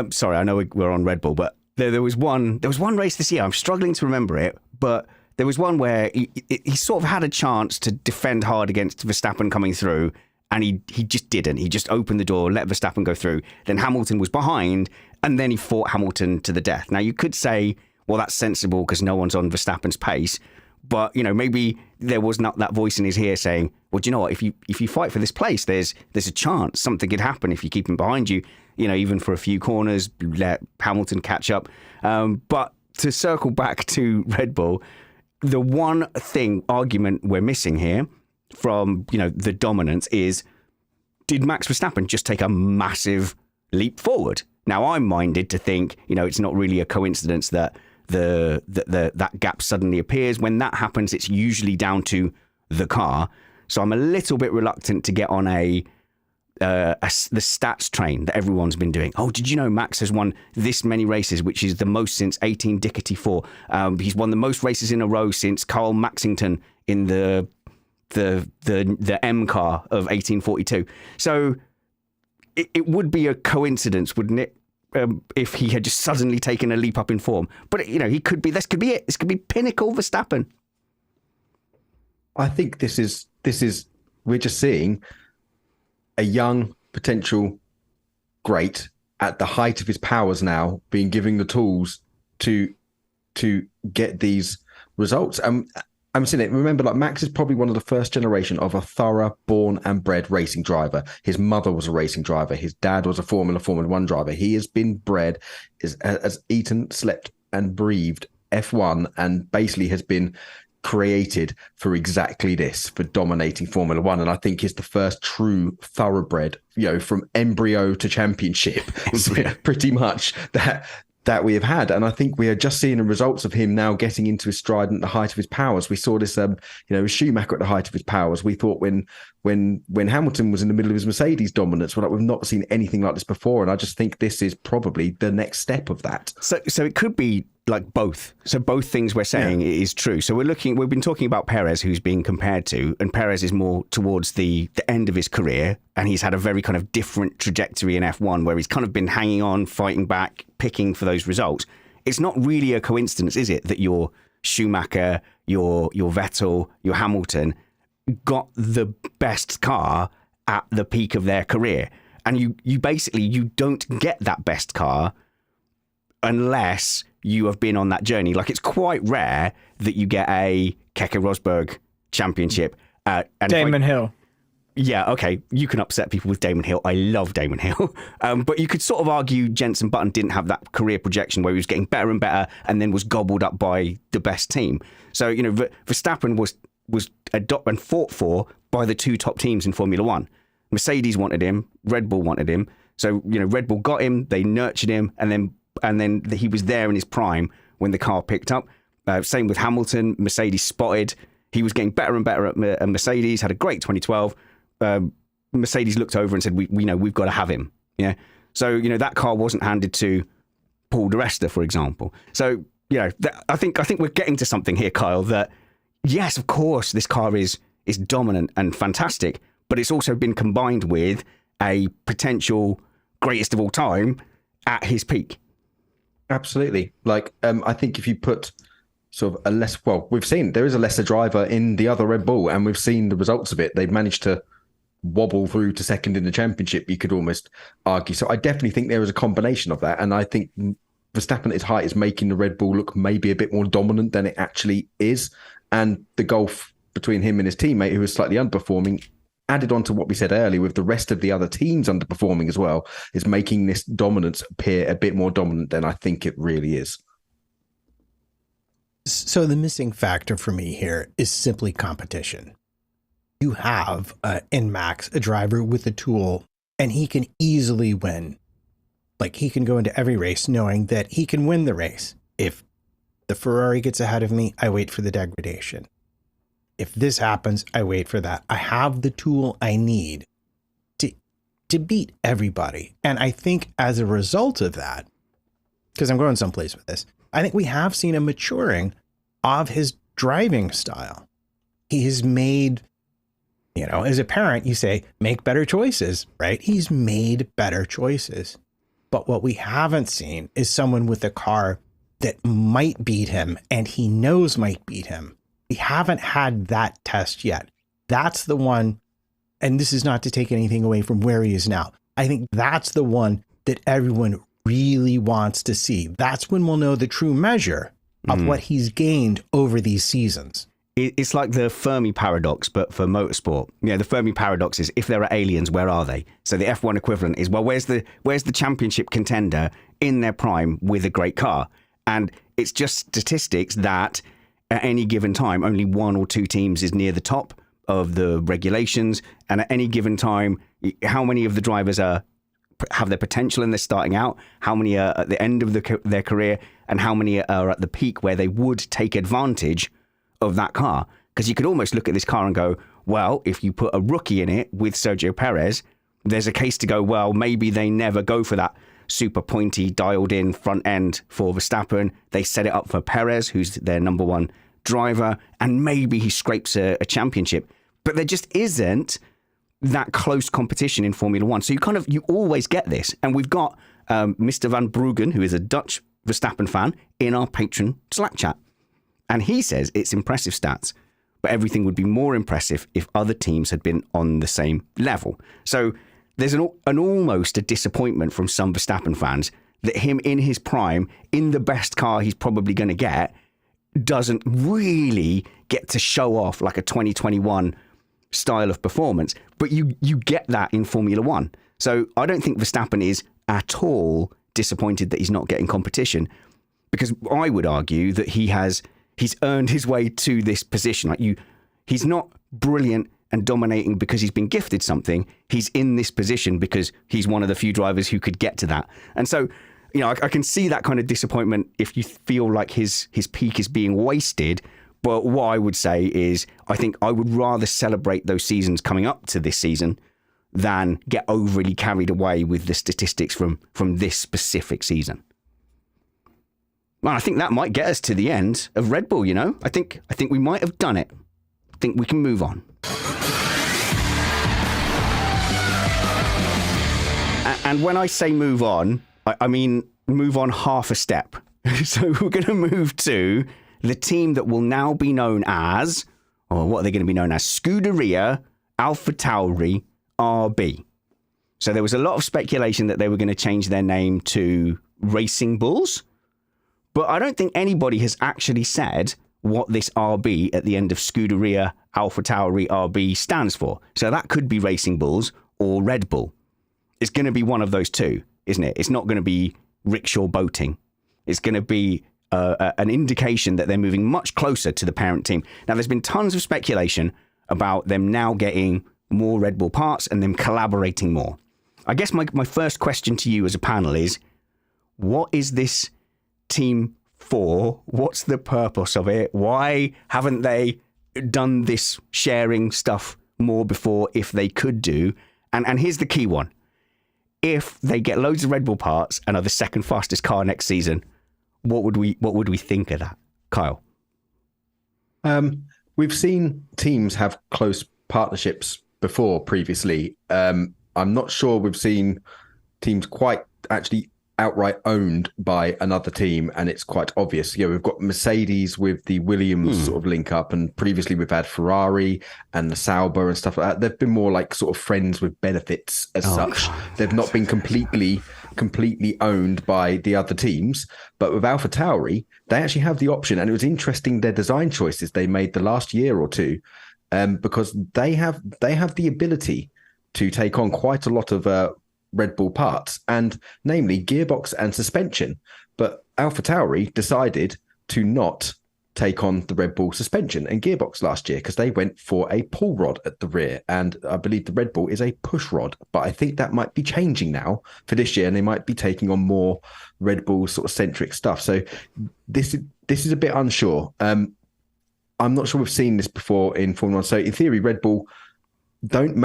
Sorry, I know we're on Red Bull, but there was one race this year. I'm struggling to remember it, but there was one where he sort of had a chance to defend hard against Verstappen coming through, and he just didn't. He just opened the door, let Verstappen go through. Then Hamilton was behind, and then he fought Hamilton to the death. Now, you could say, well, that's sensible because no one's on Verstappen's pace. But, you know, maybe there was not that voice in his ear saying, well, do you know what? If you fight for this place, there's a chance something could happen if you keep him behind you, you know, even for a few corners, let Hamilton catch up. But to circle back to Red Bull, the one argument we're missing here from, you know, the dominance is, did Max Verstappen just take a massive leap forward? Now, I'm minded to think, you know, it's not really a coincidence that that gap suddenly appears. When that happens, it's usually down to the car. So I'm a little bit reluctant to get on the stats train that everyone's been doing. Oh, did you know Max has won this many races, which is the most since 18 Dickety 4. He's won the most races in a row since Carl Maxington in the M car of 1842. So it would be a coincidence, wouldn't it? If he had just suddenly taken a leap up in form. But, you know, this could be it. This could be pinnacle Verstappen. I think we're just seeing a young potential great at the height of his powers now, being given the tools to get these results. I'm seeing it. Remember, like, Max is probably one of the first generation of a thorough, born and bred racing driver. His mother was a racing driver. His dad was a Formula 1 driver. He has been bred, has eaten, slept and breathed F1, and basically has been created for exactly this, for dominating Formula 1. And I think he's the first true thoroughbred, you know, from embryo to championship, pretty much that we have had. And I think we are just seeing the results of him now getting into his stride at the height of his powers. We saw this, with Schumacher at the height of his powers. We thought when Hamilton was in the middle of his Mercedes dominance, we've not seen anything like this before. And I just think this is probably the next step of that. So it could be like both. So both things we're saying is true. So we've been talking about Perez, who's being compared to, and Perez is more towards the end of his career. And he's had a very kind of different trajectory in F1 where he's kind of been hanging on, fighting back, picking for those results. It's not really a coincidence, is it, that your Schumacher, your Vettel, your Hamilton got the best car at the peak of their career. And you basically don't get that best car unless you have been on that journey. Like, it's quite rare that you get a Keke Rosberg championship. And Damon Hill. Yeah, okay. You can upset people with Damon Hill. I love Damon Hill. But you could sort of argue Jenson Button didn't have that career projection where he was getting better and better and then was gobbled up by the best team. So, you know, Verstappen was adopted and fought for by the two top teams in Formula One. Mercedes wanted him. Red Bull wanted him. So, you know, Red Bull got him. They nurtured him. And then he was there in his prime when the car picked up. Same with Hamilton. Mercedes spotted. He was getting better and better at Mercedes, had a great 2012. Mercedes looked over and said, we know we've got to have him. Yeah. So, you know, that car wasn't handed to Paul di Resta, for example. So, you know, I think we're getting to something here, Kyle, that yes, of course, this car is dominant and fantastic, but it's also been combined with a potential greatest of all time at his peak. Absolutely. Like, I think if you put sort of we've seen there is a lesser driver in the other Red Bull, and we've seen the results of it. They've managed to wobble through to second in the championship, you could almost argue. So I definitely think there is a combination of that. And I think Verstappen at his height is making the Red Bull look maybe a bit more dominant than it actually is. And the gulf between him and his teammate, who is slightly underperforming, added on to what we said earlier with the rest of the other teams underperforming as well, is making this dominance appear a bit more dominant than I think it really is. So the missing factor for me here is simply competition. You have in Max a driver with a tool, and he can easily win. Like, he can go into every race knowing that he can win the race. If the Ferrari gets ahead of me, I wait for the degradation. If this happens, I wait for that. I have the tool I need to beat everybody. And I think as a result of that, because I'm going someplace with this, I think we have seen a maturing of his driving style. He has made, you know, as a parent, you say, make better choices, right? He's made better choices. But what we haven't seen is someone with a car that might beat him and he knows might beat him. We haven't had that test yet. That's the one, and this is not to take anything away from where he is now. I think that's the one that everyone really wants to see. That's when we'll know the true measure of what he's gained over these seasons. It's like the Fermi paradox, but for motorsport. The Fermi paradox is, if there are aliens, where are they? So the F1 equivalent is, well, where's the championship contender in their prime with a great car? And it's just statistics that at any given time, only one or two teams is near the top of the regulations. And at any given time, how many of the drivers have their potential and they're starting out, how many are at the end of their career, and how many are at the peak where they would take advantage of that car. Because you could almost look at this car and go, well, if you put a rookie in it with Sergio Perez, there's a case to go, well, maybe they never go for that super pointy, dialed in front end for Verstappen. They set it up for Perez, who's their number one driver, and maybe he scrapes a championship. But there just isn't that close competition in Formula One. So you always get this. And we've got Mr. Van Bruggen, who is a Dutch Verstappen fan, in our patron Slack chat. And he says it's impressive stats, but everything would be more impressive if other teams had been on the same level. So there's an almost a disappointment from some Verstappen fans that him in his prime, in the best car he's probably going to get, doesn't really get to show off like a 2021 style of performance. But you get that in Formula One. So I don't think Verstappen is at all disappointed that he's not getting competition, because I would argue that he's earned his way to this position. He's not brilliant and dominating because he's been gifted something. He's in this position because he's one of the few drivers who could get to that. And so, I can see that kind of disappointment if you feel like his peak is being wasted. But what I would say is, I think I would rather celebrate those seasons coming up to this season than get overly carried away with the statistics from this specific season. Well, I think that might get us to the end of Red Bull, I think we might have done it. I think we can move on. And when I say move on, I mean move on half a step. So we're going to move to the team that will now be known as, or what are they going to be known as? Scuderia Alpha Tauri RB. So there was a lot of speculation that they were going to change their name to Racing Bulls. But I don't think anybody has actually said what this RB at the end of Scuderia Alpha Tauri RB stands for. So that could be Racing Bulls or Red Bull. It's going to be one of those two, isn't it? It's not going to be rickshaw boating. It's going to be an indication that they're moving much closer to the parent team. Now, there's been tons of speculation about them now getting more Red Bull parts and them collaborating more. I guess my first question to you as a panel is, what is this team for? What's the purpose of it? Why haven't they done this sharing stuff more before if they could do? And here's the key one. If they get loads of Red Bull parts and are the second fastest car next season, what would we think of that, Kyle? We've seen teams have close partnerships before previously. I'm not sure we've seen teams quite actually outright owned by another team, and it's quite obvious. We've got Mercedes with the Williams sort of link up, and previously we've had Ferrari and the Sauber and stuff like that. They've been more like sort of friends with benefits as such. God. They've not been completely owned by the other teams. But with Alpha Tauri, they actually have the option, and it was interesting their design choices they made the last year or two, because they have the ability to take on quite a lot of Red Bull parts, and namely gearbox and suspension. But Alpha Tauri decided to not take on the Red Bull suspension and gearbox last year because they went for a pull rod at the rear, and I believe the Red Bull is a push rod. But I think that might be changing now for this year, and they might be taking on more Red Bull sort of centric stuff. So this is a bit unsure. I'm not sure we've seen this before in Formula 1. So in theory, Red Bull don't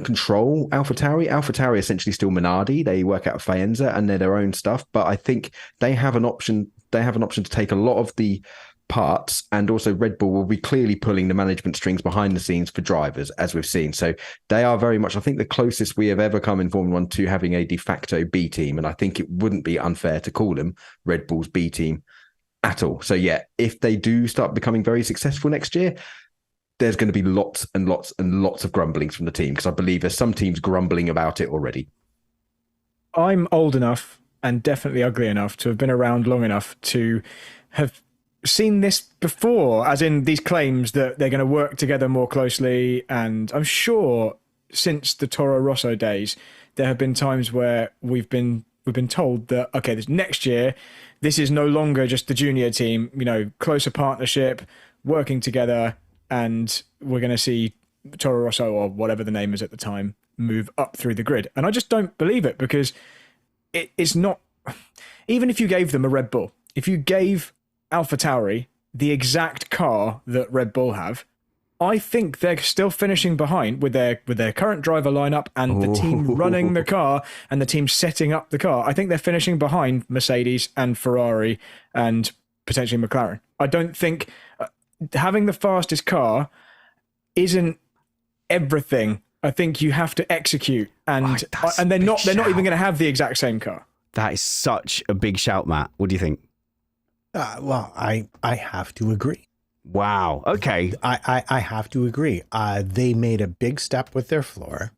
control Alpha Tauri. Alpha Tauri essentially still Minardi. They work out of Faenza and they're their own stuff. But I think they have an option. They have an option to take a lot of the parts, and also Red Bull will be clearly pulling the management strings behind the scenes for drivers, as we've seen. So they are very much, I think, the closest we have ever come in Formula 1 to having a de facto B team. And I think it wouldn't be unfair to call them Red Bull's B team at all. So yeah, if they do start becoming very successful next year, there's going to be lots and lots and lots of grumblings from the team, because I believe there's some teams grumbling about it already. I'm old enough and definitely ugly enough to have been around long enough to have seen this before, as in these claims that they're going to work together more closely. And I'm sure since the Toro Rosso days, there have been times where we've been told that, okay, this next year, this is no longer just the junior team, closer partnership, working together, and we're going to see Toro Rosso, or whatever the name is at the time, move up through the grid. And I just don't believe it, because it's not, even if you gave them a Red Bull, if you gave Alpha Tauri the exact car that Red Bull have, I think they're still finishing behind with their current driver lineup and the team running the car and the team setting up the car. I think they're finishing behind Mercedes and Ferrari and potentially McLaren. I don't think having the fastest car isn't everything. I think you have to execute, and they're not even going to have the exact same car. That is such a big shout, Matt. What do you think? Well, I have to agree. Wow. Okay. I have to agree. They made a big step with their floor.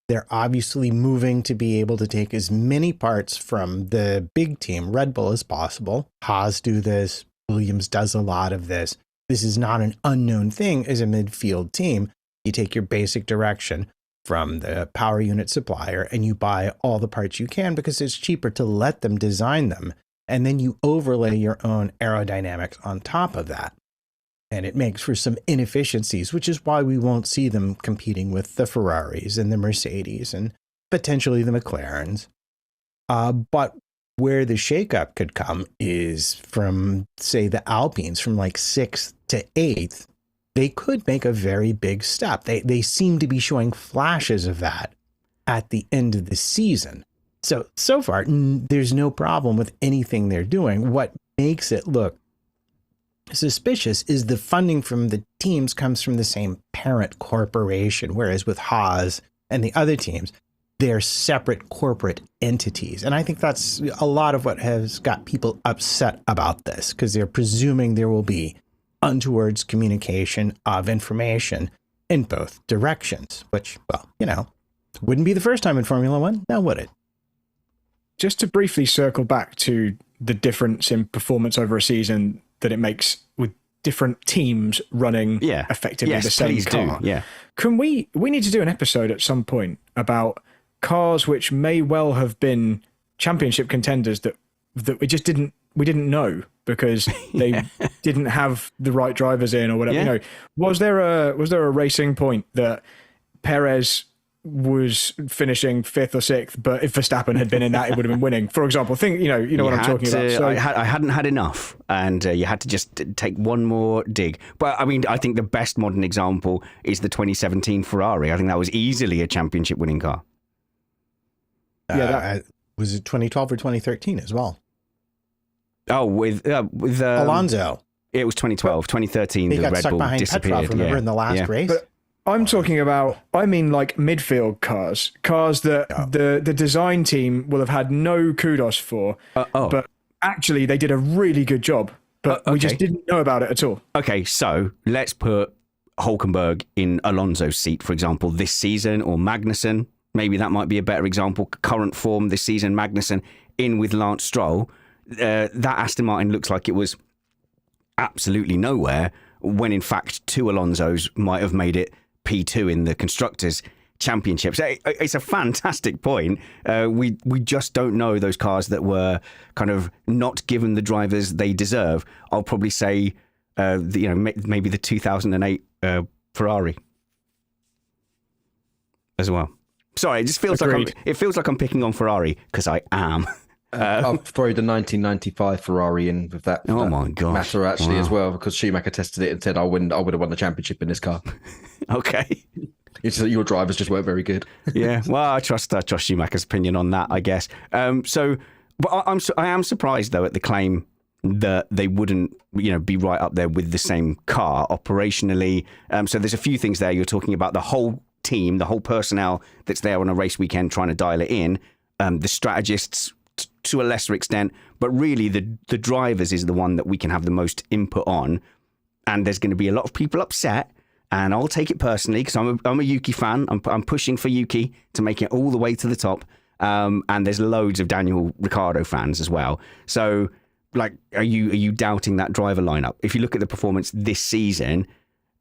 They're obviously moving to be able to take as many parts from the big team, Red Bull, as possible. Haas do this. Williams does a lot of this. This is not an unknown thing as a midfield team. You take your basic direction from the power unit supplier and you buy all the parts you can because it's cheaper to let them design them. And then you overlay your own aerodynamics on top of that. And it makes for some inefficiencies, which is why we won't see them competing with the Ferraris and the Mercedes and potentially the McLarens. But where the shakeup could come is from, say, the Alpines, from like 6th to 8th. They could make a very big step. They seem to be showing flashes of that at the end of the season. So far, there's no problem with anything they're doing. What makes it look suspicious is the funding from the teams comes from the same parent corporation, whereas with Haas and the other teams, they're separate corporate entities. And I think that's a lot of what has got people upset about this, because they're presuming there will be untowards communication of information in both directions, which, well, wouldn't be the first time in Formula One, now would it? Just to briefly circle back to the difference in performance over a season that it makes with different teams running effectively the same car. Yeah. We need to do an episode at some point about cars which may well have been championship contenders that we just didn't know because they didn't have the right drivers in or whatever. Yeah. Was there a racing point that Perez was finishing 5th or 6th, but if Verstappen had been in that, it would have been winning, for example? You know what I'm talking about. So, I hadn't had enough, and you had to just take one more dig. But I mean, I think the best modern example is the 2017 Ferrari. I think that was easily a championship winning car. Was it 2012 or 2013 as well? Oh, with Alonso. It was 2012, 2013. He the got Red stuck Bull behind disappeared. Petrov, remember, in the last race? But I'm talking about, like midfield cars that the design team will have had no kudos for, but actually they did a really good job, but we just didn't know about it at all. Okay, so let's put Hulkenberg in Alonso's seat, for example, this season, or Magnussen. Maybe that might be a better example. Current form this season, Magnussen in with Lance Stroll. That Aston Martin looks like it was absolutely nowhere, when in fact 2 Alonsos might have made it P2 in the Constructors' Championships. It's a fantastic point. We just don't know those cars that were kind of not given the drivers they deserve. I'll probably say, maybe the 2008 Ferrari as well. Sorry, it just feels like I'm picking on Ferrari because I am. I'll throw the 1995 Ferrari in with that. Oh my gosh, matter actually as well, because Schumacher tested it and said I would have won the championship in this car. Okay, it's that your drivers just weren't very good. Yeah, well, I trust Schumacher's opinion on that, I guess. But I am surprised though at the claim that they wouldn't, be right up there with the same car operationally. So there's a few things there. You're talking about the whole team, the whole personnel that's there on a race weekend trying to dial it in. The strategists to a lesser extent, but really the drivers is the one that we can have the most input on. And there's going to be a lot of people upset, and I'll take it personally because I'm a Yuki fan. I'm pushing for Yuki to make it all the way to the top. And there's loads of Daniel Ricciardo fans as well. So like, are you doubting that driver lineup? If you look at the performance this season,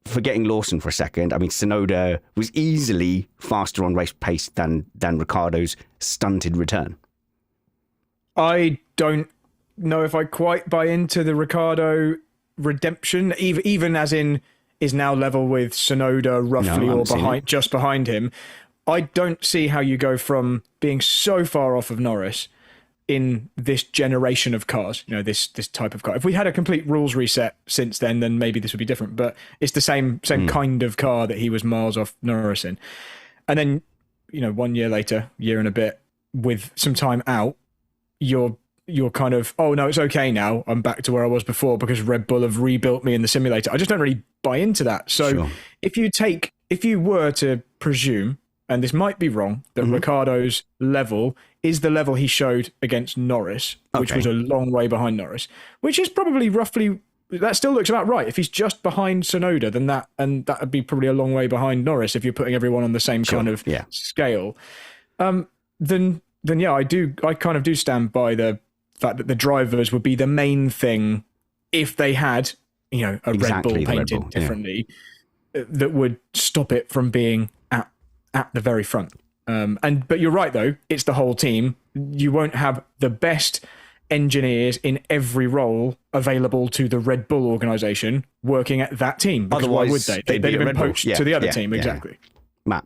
forgetting Lawson for a second, I mean, Tsunoda was easily faster on race pace than Ricciardo's stunted return. I don't know if I quite buy into the Ricciardo redemption, even as in is now level with Tsunoda roughly or just behind him. I don't see how you go from being so far off of Norris in this generation of cars, this type of car. If we had a complete rules reset since then maybe this would be different, but it's the same kind of car that he was miles off Norris in. And then, 1 year later, year and a bit, with some time out, you're kind of, oh no, it's okay now, I'm back to where I was before because Red Bull have rebuilt me in the simulator. I just don't really buy into that. So sure. if you were to presume, and this might be wrong, that Ricciardo's level is the level he showed against Norris, which was a long way behind Norris, which is probably roughly, that still looks about right. If he's just behind Tsunoda, then that would be probably a long way behind Norris if you're putting everyone on the same kind of scale. Then yeah, I kind of do stand by the fact that the drivers would be the main thing if they had, a Red Bull painted differently, that would stop it from being at the very front. But you're right though, it's the whole team. You won't have the best engineers in every role available to the Red Bull organization working at that team. Because otherwise, why would they? They'd have been poached to the other team. Exactly. Matt.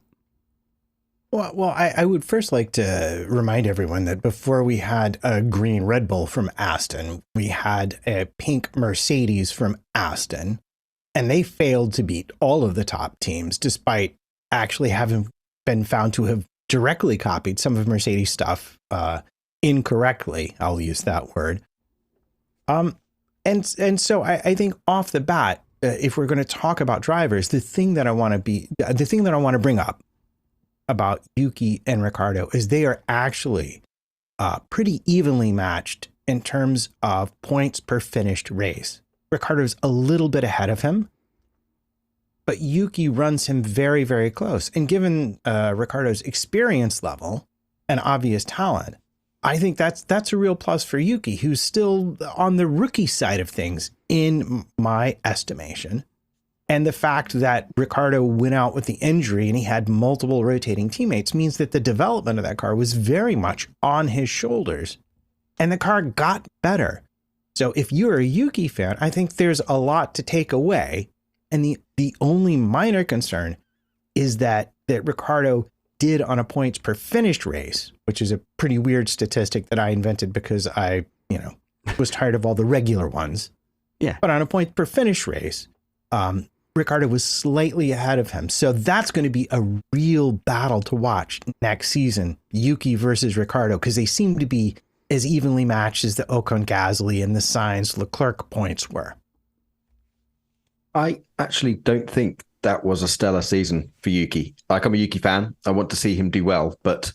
Well, I would first like to remind everyone that before we had a green Red Bull from Aston, we had a pink Mercedes from Aston, and they failed to beat all of the top teams, despite actually having been found to have directly copied some of Mercedes stuff incorrectly. I'll use that word. And so I think off the bat, if we're going to talk about drivers, the thing that I want to bring up about Yuki and Ricciardo is they are actually pretty evenly matched in terms of points per finished race. Ricciardo's a little bit ahead of him, but Yuki runs him very, very close. And given Ricciardo's experience level and obvious talent, I think that's a real plus for Yuki, who's still on the rookie side of things, in my estimation. And the fact that Ricciardo went out with the injury and he had multiple rotating teammates means that the development of that car was very much on his shoulders. And the car got better. So if you're a Yuki fan, I think there's a lot to take away. And the only minor concern is that Ricciardo did on a points per finished race, which is a pretty weird statistic that I invented because I, was tired of all the regular ones. Yeah. But on a points per finished race, Ricciardo was slightly ahead of him. So that's going to be a real battle to watch next season, Yuki versus Ricciardo, because they seem to be as evenly matched as the Ocon Gasly and the Sainz Leclerc points were. I actually don't think that was a stellar season for Yuki. Like, I'm a Yuki fan. I want to see him do well. But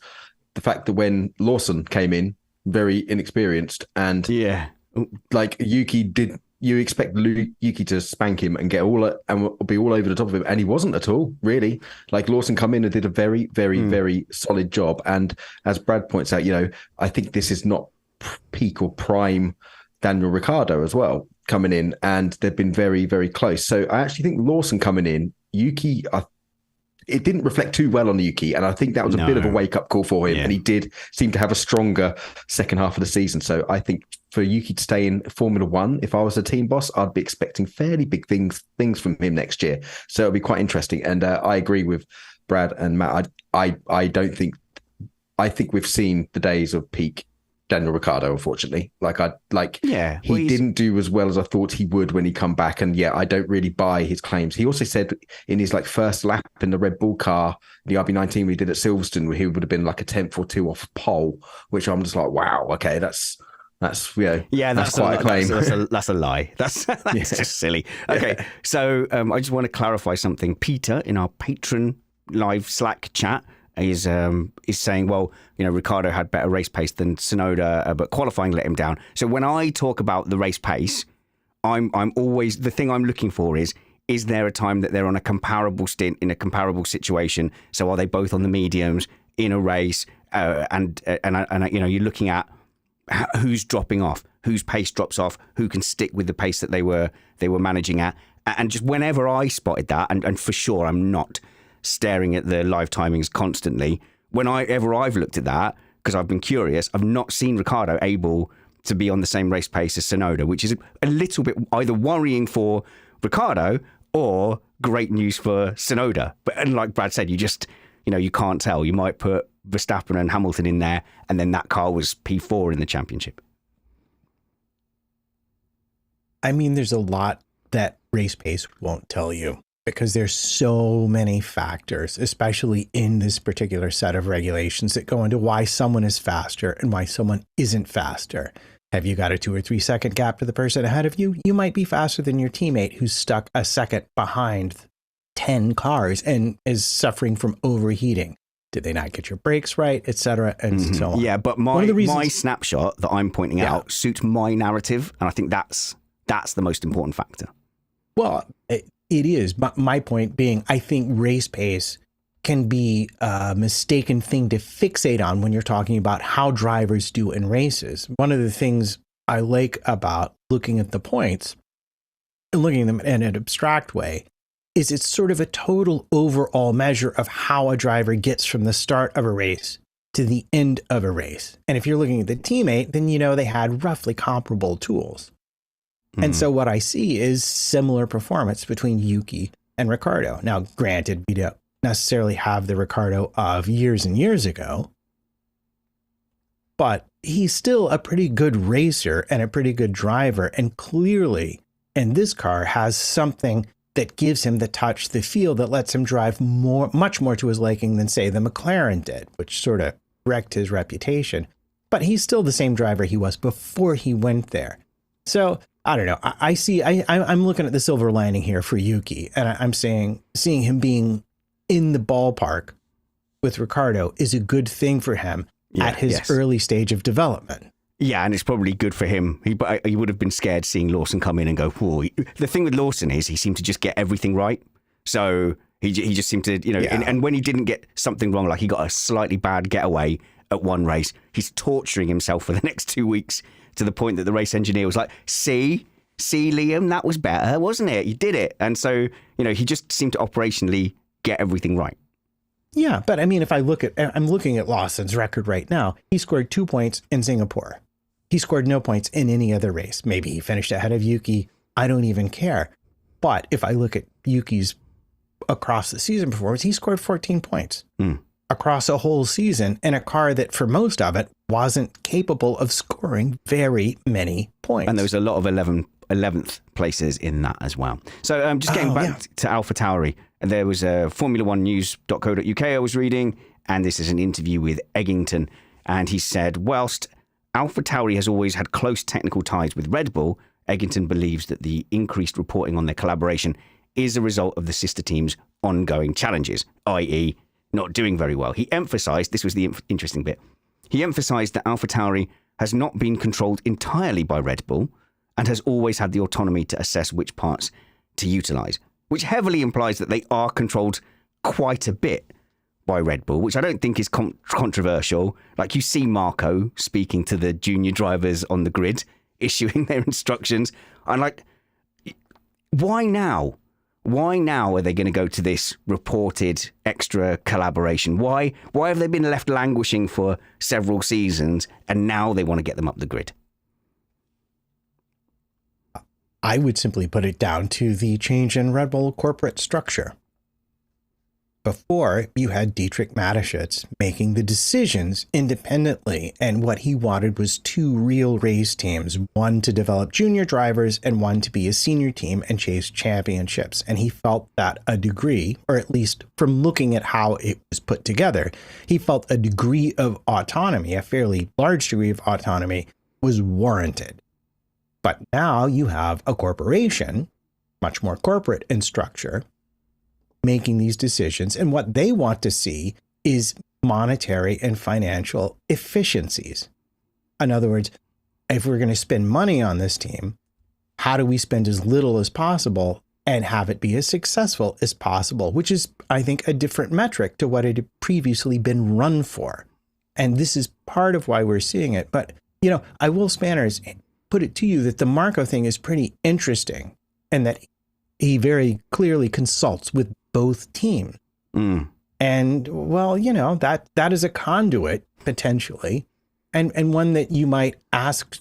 the fact that when Lawson came in, very inexperienced, and like Yuki did, you expect Yuki to spank him and get and be all over the top of him. And he wasn't at all, really. Like, Lawson come in and did a very, very, very solid job. And as Brad points out, I think this is not peak or prime Daniel Ricciardo as well coming in, and they've been very, very close. So I actually think Lawson coming in, Yuki, it didn't reflect too well on Yuki, and I think that was a bit of a wake-up call for him, and he did seem to have a stronger second half of the season. So I think for Yuki to stay in Formula One, if I was a team boss, I'd be expecting fairly big things from him next year. So it'll be quite interesting. And I agree with Brad and Matt. I think we've seen the days of peak Daniel Ricciardo, unfortunately. He didn't do as well as I thought he would when he come back. And I don't really buy his claims. He also said in his first lap in the Red Bull car, the RB19 we did at Silverstone, where he would have been like a 10th or 2 off pole, which I'm just like, wow, okay, that's that's quite a claim. That's a lie. That's just silly. Okay, so I just want to clarify something. Peter in our patron live Slack chat is saying, well, Ricciardo had better race pace than Tsunoda, but qualifying let him down. So when I talk about the race pace, I'm always, the thing I'm looking for is there a time that they're on a comparable stint in a comparable situation? So are they both on the mediums in a race? And you're looking at who's dropping off, whose pace drops off, who can stick with the pace that they were managing at. And just whenever I spotted that, and for sure I'm not staring at the live timings constantly, whenever I've looked at that, because I've been curious, I've not seen Ricciardo able to be on the same race pace as Tsunoda, which is a little bit either worrying for Ricciardo or great news for Tsunoda. And like Brad said, you can't tell. You might put Verstappen and Hamilton in there, and then that car was P4 in the championship. I mean, there's a lot that race pace won't tell you because there's so many factors, especially in this particular set of regulations, that go into why someone is faster and why someone isn't faster. Have you got a 2 or 3 second gap to the person ahead of you? You might be faster than your teammate who's stuck a second behind 10 cars and is suffering from overheating. Did they not get your brakes right, etc., and so on? Yeah, but my snapshot that I'm pointing out suits my narrative, and I think that's the most important factor. Well, it is. But my point being, I think race pace can be a mistaken thing to fixate on when you're talking about how drivers do in races. One of the things I like about looking at the points and looking at them in an abstract way is it's sort of a total overall measure of how a driver gets from the start of a race to the end of a race. And if you're looking at the teammate, then they had roughly comparable tools. And so what I see is similar performance between Yuki and Ricciardo. Now, granted, we don't necessarily have the Ricciardo of years and years ago, but he's still a pretty good racer and a pretty good driver. And clearly, in this car, has something that gives him the touch, the feel that lets him drive much more to his liking than, say, the McLaren did, which sort of wrecked his reputation. But he's still the same driver he was before he went there. So I don't know. I'm looking at the silver lining here for Yuki, and I'm seeing him being in the ballpark with Ricciardo is a good thing for him at his early stage of development. Yeah, and it's probably good for him. He would have been scared seeing Lawson come in and go, whoa. The thing with Lawson is he seemed to just get everything right. So he just seemed to, and when he didn't get something wrong, like he got a slightly bad getaway at one race, he's torturing himself for the next 2 weeks to the point that the race engineer was like, see, Liam, that was better, wasn't it? You did it. And so, he just seemed to operationally get everything right. Yeah, but I mean, I'm looking at Lawson's record right now. He scored 2 points in Singapore. He scored no points in any other race. Maybe he finished ahead of Yuki. I don't even care. But if I look at Yuki's across the season performance, he scored 14 points across a whole season in a car that for most of it wasn't capable of scoring very many points. And there was a lot of 11th places in that as well. So just getting back to Alpha Tauri, there was a Formula1news.co.uk I was reading, and this is an interview with Eggington. And he said, whilst Alpha Tauri has always had close technical ties with Red Bull, Eggington believes that the increased reporting on their collaboration is a result of the sister team's ongoing challenges, i.e. not doing very well. He emphasised, this was the interesting bit, he emphasised that Alpha Tauri has not been controlled entirely by Red Bull and has always had the autonomy to assess which parts to utilise, which heavily implies that they are controlled quite a bit by Red Bull, which I don't think is controversial. Like, you see Marco speaking to the junior drivers on the grid, issuing their instructions. I'm like, why now? Why now are they going to go to this reported extra collaboration? Why have they been left languishing for several seasons and now they want to get them up the grid? I would simply put it down to the change in Red Bull corporate structure. Before, you had Dietrich Mateschitz making the decisions independently, and what he wanted was 2 real race teams, one to develop junior drivers and one to be a senior team and chase championships. And he felt that a degree, or at least from looking at how it was put together, he felt a degree of autonomy, a fairly large degree of autonomy, was warranted. But now you have a corporation, much more corporate in structure, making these decisions, and what they want to see is monetary and financial efficiencies. In other words, if we're going to spend money on this team, how do we spend as little as possible and have it be as successful as possible, which is, I think, a different metric to what it had previously been run for. And this is part of why we're seing it. But, I will Spanners, put it to you that the Marco thing is pretty interesting and that he very clearly consults with both teams. And well, that is a conduit potentially, and one that you might ask,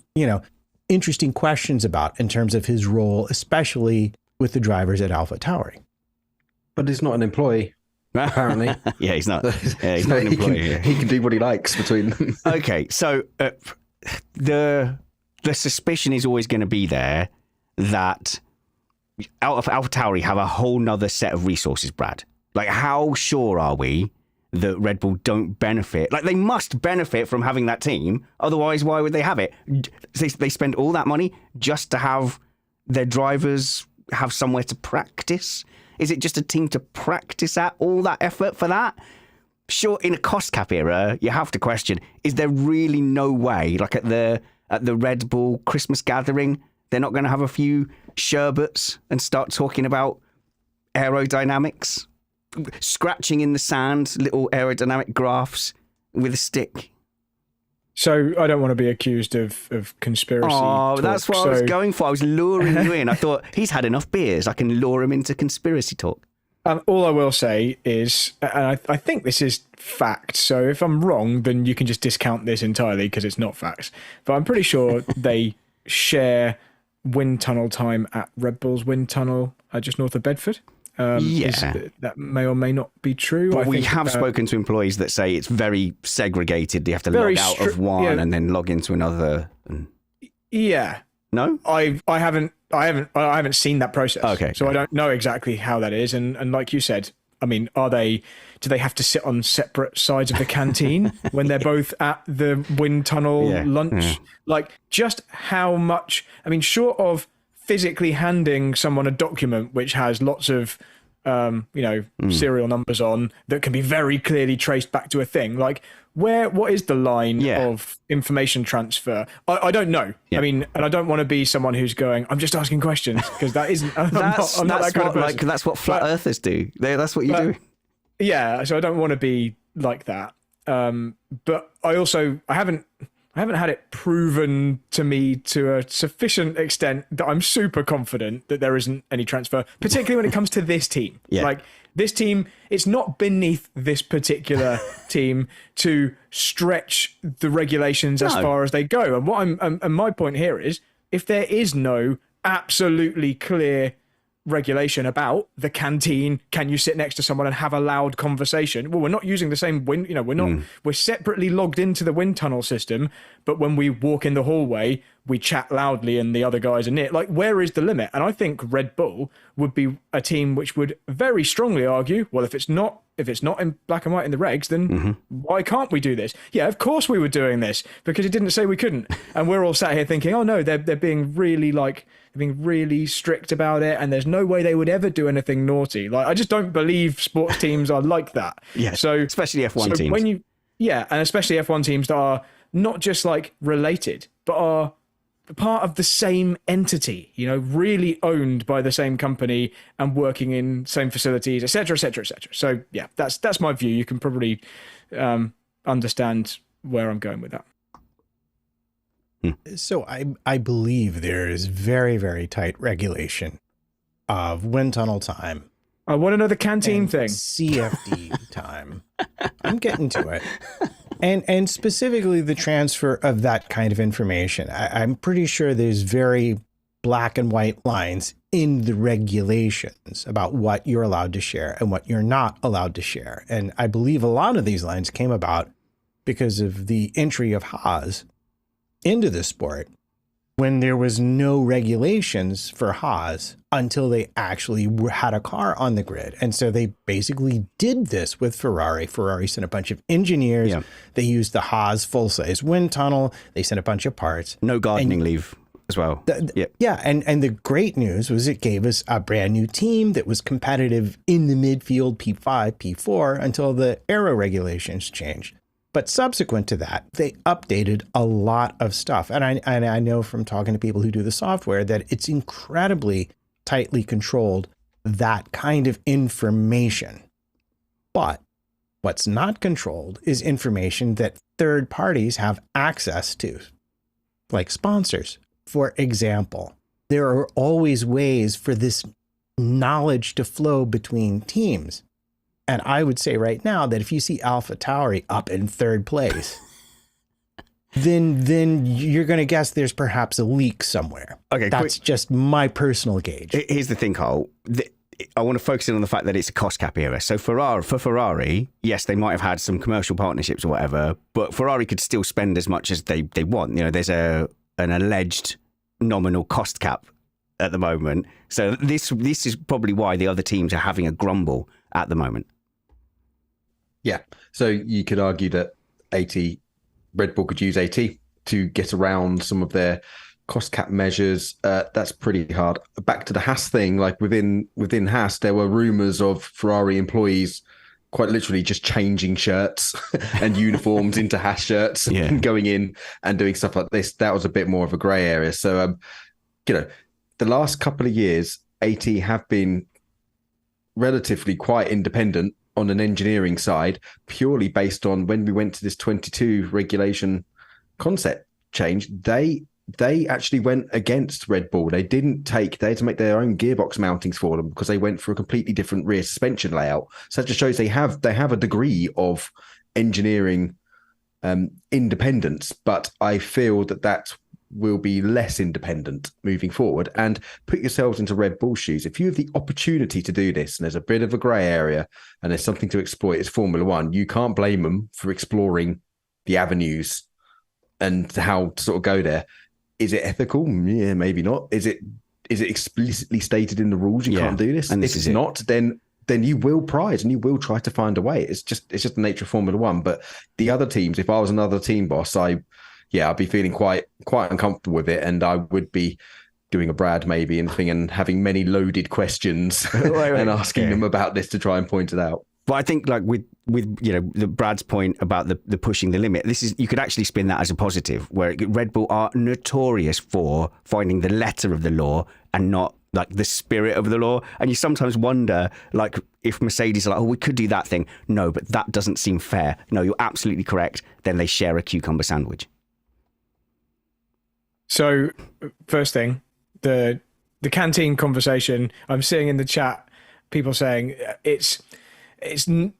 interesting questions about in terms of his role, especially with the drivers at Alpha Tauri. But he's not an employee, apparently. Yeah, he's not. Yeah, he's not an employee. He can do what he likes between them. Okay, so the suspicion is always going to be there that Alpha Tauri have a whole nother set of resources, Brad. Like, how sure are we that Red Bull don't benefit? Like, they must benefit from having that team. Otherwise, why would they have it? They spend all that money just to have their drivers have somewhere to practice? Is it just a team to practice at? All that effort for that? Sure, in a cost cap era, you have to question, is there really no way, like at the Red Bull Christmas gathering, they're not going to have a few sherbets and start talking about aerodynamics? Scratching in the sand, little aerodynamic graphs with a stick. So I don't want to be accused of conspiracy. Oh, that's what I was going for. I was luring you in. I thought, he's had enough beers. I can lure him into conspiracy talk. All I will say is, and I think this is fact, so if I'm wrong, then you can just discount this entirely because it's not facts. But I'm pretty sure they share wind tunnel time at Red Bull's wind tunnel just north of Bedford. That may or may not be true. But we have spoken to employees that say it's very segregated. You have to log out of one and then log into another. Yeah. No? I haven't seen that process. Okay. So I don't know exactly how that is. And like you said, I mean, do they have to sit on separate sides of the canteen when they're both at the wind tunnel lunch? Yeah. Like, just how much, I mean, short of physically handing someone a document which has lots of, serial numbers on that can be very clearly traced back to a thing. Like, what is the line of information transfer? I don't know. Yeah. I mean, and I don't want to be someone who's going, I'm just asking questions, because that isn't, I'm not that kind of person. That's what flat earthers do. That's what you do. Yeah. So I don't want to be like that. But I haven't had it proven to me to a sufficient extent that I'm super confident that there isn't any transfer, particularly when it comes to this team. Yeah. Like, this team, it's not beneath this particular team to stretch the regulations as far as they go. And and my point here is, if there is no absolutely clear regulation about the canteen, can you sit next to someone and have a loud conversation? Well, we're not using the same wind, we're separately logged into the wind tunnel system, but when we walk in the hallway, we chat loudly and the other guys are near. Like, where is the limit? And I think Red Bull would be a team which would very strongly argue, well, if it's not in black and white in the regs, then why can't we do this? Yeah, of course we were doing this because it didn't say we couldn't. And we're all sat here thinking, oh no, they're being really strict about it, and there's no way they would ever do anything naughty. Like, I just don't believe sports teams are like that. Yeah. So especially F1 teams. And especially F1 teams that are not just like related, but are part of the same entity, really owned by the same company and working in same facilities, et cetera, et cetera, et cetera. So yeah, that's my view. You can probably understand where I'm going with that. So I believe there is very, very tight regulation of wind tunnel time. I want to know the canteen thing. CFD time. I'm getting to it. And specifically the transfer of that kind of information. I'm pretty sure there's very black and white lines in the regulations about what you're allowed to share and what you're not allowed to share. And I believe a lot of these lines came about because of the entry of Haas into the sport when there was no regulations for Haas until they actually had a car on the grid. And so they basically did this with Ferrari. Ferrari sent a bunch of engineers. Yeah. They used the Haas full-size wind tunnel. They sent a bunch of parts. No gardening leave as well. Yeah. And the great news was it gave us a brand new team that was competitive in the midfield, P5, P4, until the aero regulations changed. But subsequent to that, they updated a lot of stuff. And I know from talking to people who do the software that it's incredibly tightly controlled, that kind of information. But what's not controlled is information that third parties have access to, like sponsors, for example, there are always ways for this knowledge to flow between teams. And I would say right now that if you see Alpha Tauris up in third place, then you're going to guess there's perhaps a leak somewhere. Okay, that's just my personal gauge. Here's the thing, Cole. I want to focus in on the fact that it's a cost cap era. So for Ferrari, yes, they might have had some commercial partnerships or whatever, but Ferrari could still spend as much as they want. You know, there's an alleged nominal cost cap at the moment. So this is probably why the other teams are having a grumble at the moment. Yeah. So you could argue that Red Bull could use AT to get around some of their cost cap measures. That's pretty hard. Back to the Haas thing, like within Haas, there were rumors of Ferrari employees quite literally just changing shirts and uniforms into Haas shirts and going in and doing stuff like this. That was a bit more of a grey area. So, the last couple of years, AT have been relatively quite independent on an engineering side, purely based on when we went to this 22 regulation concept change, they actually went against Red Bull. They had to make their own gearbox mountings for them because they went for a completely different rear suspension layout. So that just shows they have a degree of engineering independence, but I feel that will be less independent moving forward. And put yourselves into Red Bull shoes. If you have the opportunity to do this, and there's a bit of a grey area and there's something to exploit, it's Formula One, you can't blame them for exploring the avenues and how to sort of go there. Is it ethical? Yeah, maybe not. Is it explicitly stated in the rules you can't do this? And if it's not, then you will prize and you will try to find a way. It's just the nature of Formula One. But the other teams, if I was another team boss, I'd be feeling quite uncomfortable with it, and I would be doing a Brad maybe and having many loaded questions and asking them about this to try and point it out. But I think, like with the Brad's point about the pushing the limit, you could actually spin that as a positive, where Red Bull are notorious for finding the letter of the law and not like the spirit of the law. And you sometimes wonder, like, if Mercedes are like, oh, we could do that thing. No, but that doesn't seem fair. No, you're absolutely correct. Then they share a cucumber sandwich. So, first thing, the canteen conversation, I'm seeing in the chat people saying it's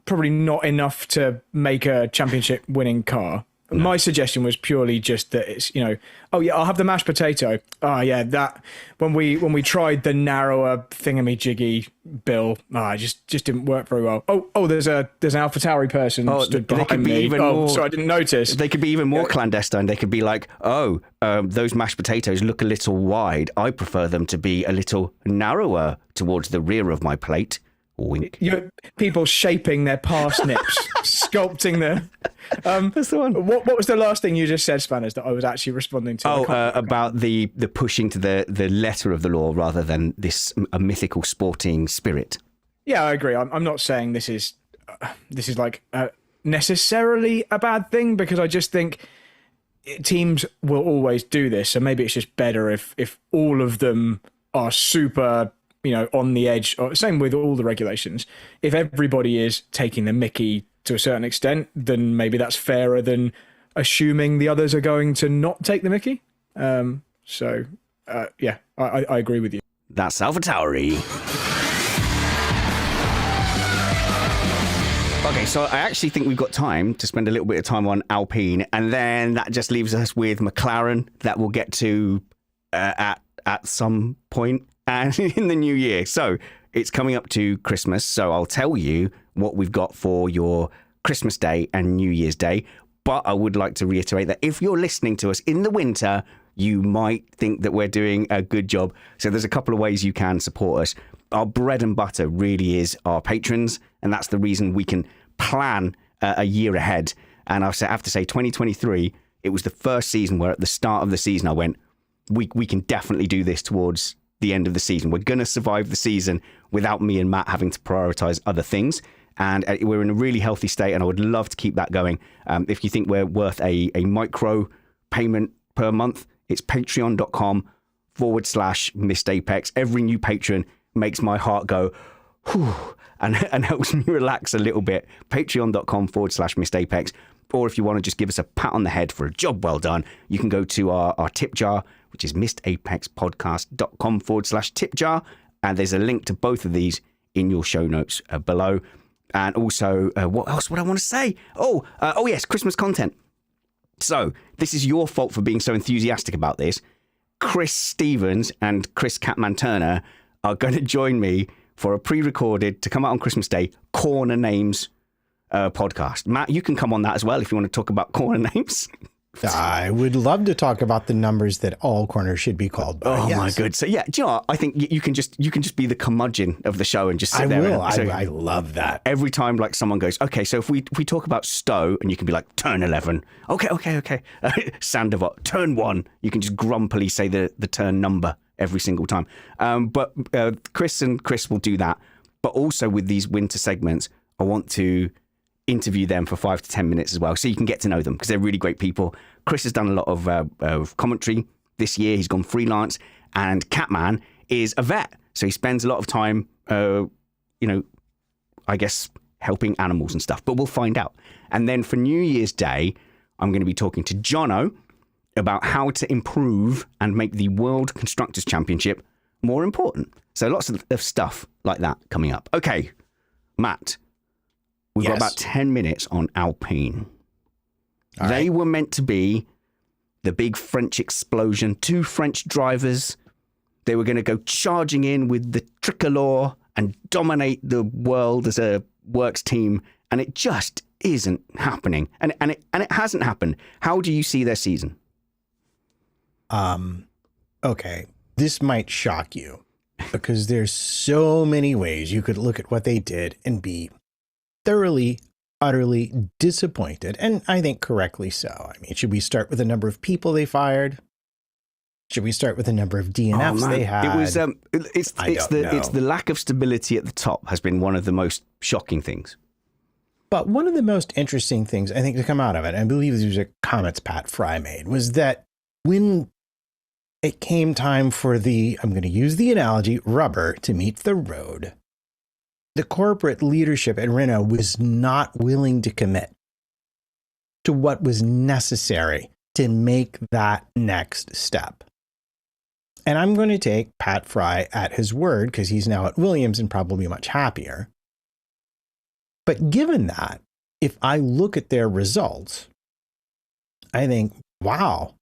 probably not enough to make a championship winning car. No. My suggestion was purely just that it's, oh yeah, I'll have the mashed potato. Oh yeah, that when we tried the narrower thingamajiggy bill, it just didn't work very well. Oh, there's an Alpha Tauris person stood behind me. So I didn't notice. They could be even more clandestine. They could be like, those mashed potatoes look a little wide. I prefer them to be a little narrower towards the rear of my plate. Wink. People shaping their parsnips, sculpting their. That's the one. What was the last thing you just said, Spanners, that I was actually responding to? About the pushing to the letter of the law rather than a mythical sporting spirit. Yeah, I agree. I'm not saying this is like necessarily a bad thing, because I just think teams will always do this. So maybe it's just better if all of them are super, on the edge. Or same with all the regulations. If everybody is taking the mickey to a certain extent, then maybe that's fairer than assuming the others are going to not take the mickey. I agree with you. That's Alpha Tauris. Okay, so I actually think we've got time to spend a little bit of time on Alpine, and then that just leaves us with McLaren that we'll get to at some point and in the new year. So it's coming up to Christmas, so I'll tell you what we've got for your Christmas Day and New Year's Day. But I would like to reiterate that if you're listening to us in the winter, you might think that we're doing a good job. So there's a couple of ways you can support us. Our bread and butter really is our patrons, and that's the reason we can plan a year ahead. And I have to say, 2023, it was the first season where at the start of the season I went, we can definitely do this towards the end of the season. We're going to survive the season without me and Matt having to prioritize other things. And we're in a really healthy state, and I would love to keep that going. If you think we're worth a micro payment per month, it's patreon.com/missedapex. Every new patron makes my heart go, and helps me relax a little bit. Patreon.com/missedapex. Or if you want to just give us a pat on the head for a job well done, you can go to our tip jar, which is missedapexpodcast.com/tip jar. And there's a link to both of these in your show notes below. And also, what else would I want to say? Oh, yes, Christmas content. So this is your fault for being so enthusiastic about this. Chris Stevens and Chris Catman-Turner are going to join me for a pre-recorded, to come out on Christmas Day, Corner Names podcast. Matt, you can come on that as well if you want to talk about corner names. I would love to talk about the numbers that all corners should be called by. Oh, yes. My good. So yeah, do you know what? I think you can just be the curmudgeon of the show and just sit there. I love that. Every time like someone goes, okay, so if we talk about Stowe, and you can be like, turn 11. Okay. Sandoval, turn 1. You can just grumpily say the turn number every single time. But Chris will do that. But also with these winter segments, I want to interview them for 5 to 10 minutes as well, so you can get to know them, because they're really great people. Chris has done a lot of commentary this year. He's gone freelance, and Catman is a vet, so he spends a lot of time, I guess, helping animals and stuff. But we'll find out. And then for New Year's Day, I'm going to be talking to Jono about how to improve and make the World Constructors Championship more important. So lots of stuff like that coming up. Okay, Matt. We've got about 10 minutes on Alpine. They were meant to be the big French explosion. 2 French drivers. They were going to go charging in with the tricolor and dominate the world as a works team. And it just isn't happening. And it hasn't happened. How do you see their season? Okay. This might shock you, because there's so many ways you could look at what they did and be thoroughly, utterly disappointed, and I think correctly so. I mean, should we start with the number of people they fired? Should we start with the number of DNFs they had? It was it's the lack of stability at the top has been one of the most shocking things. But one of the most interesting things I think to come out of it, and I believe these are comments Pat Fry made, was that when it came time for I'm going to use the analogy, rubber to meet the road, the corporate leadership at Renault was not willing to commit to what was necessary to make that next step. And I'm going to take Pat Fry at his word, because he's now at Williams and probably much happier. But given that, if I look at their results, I think, wow,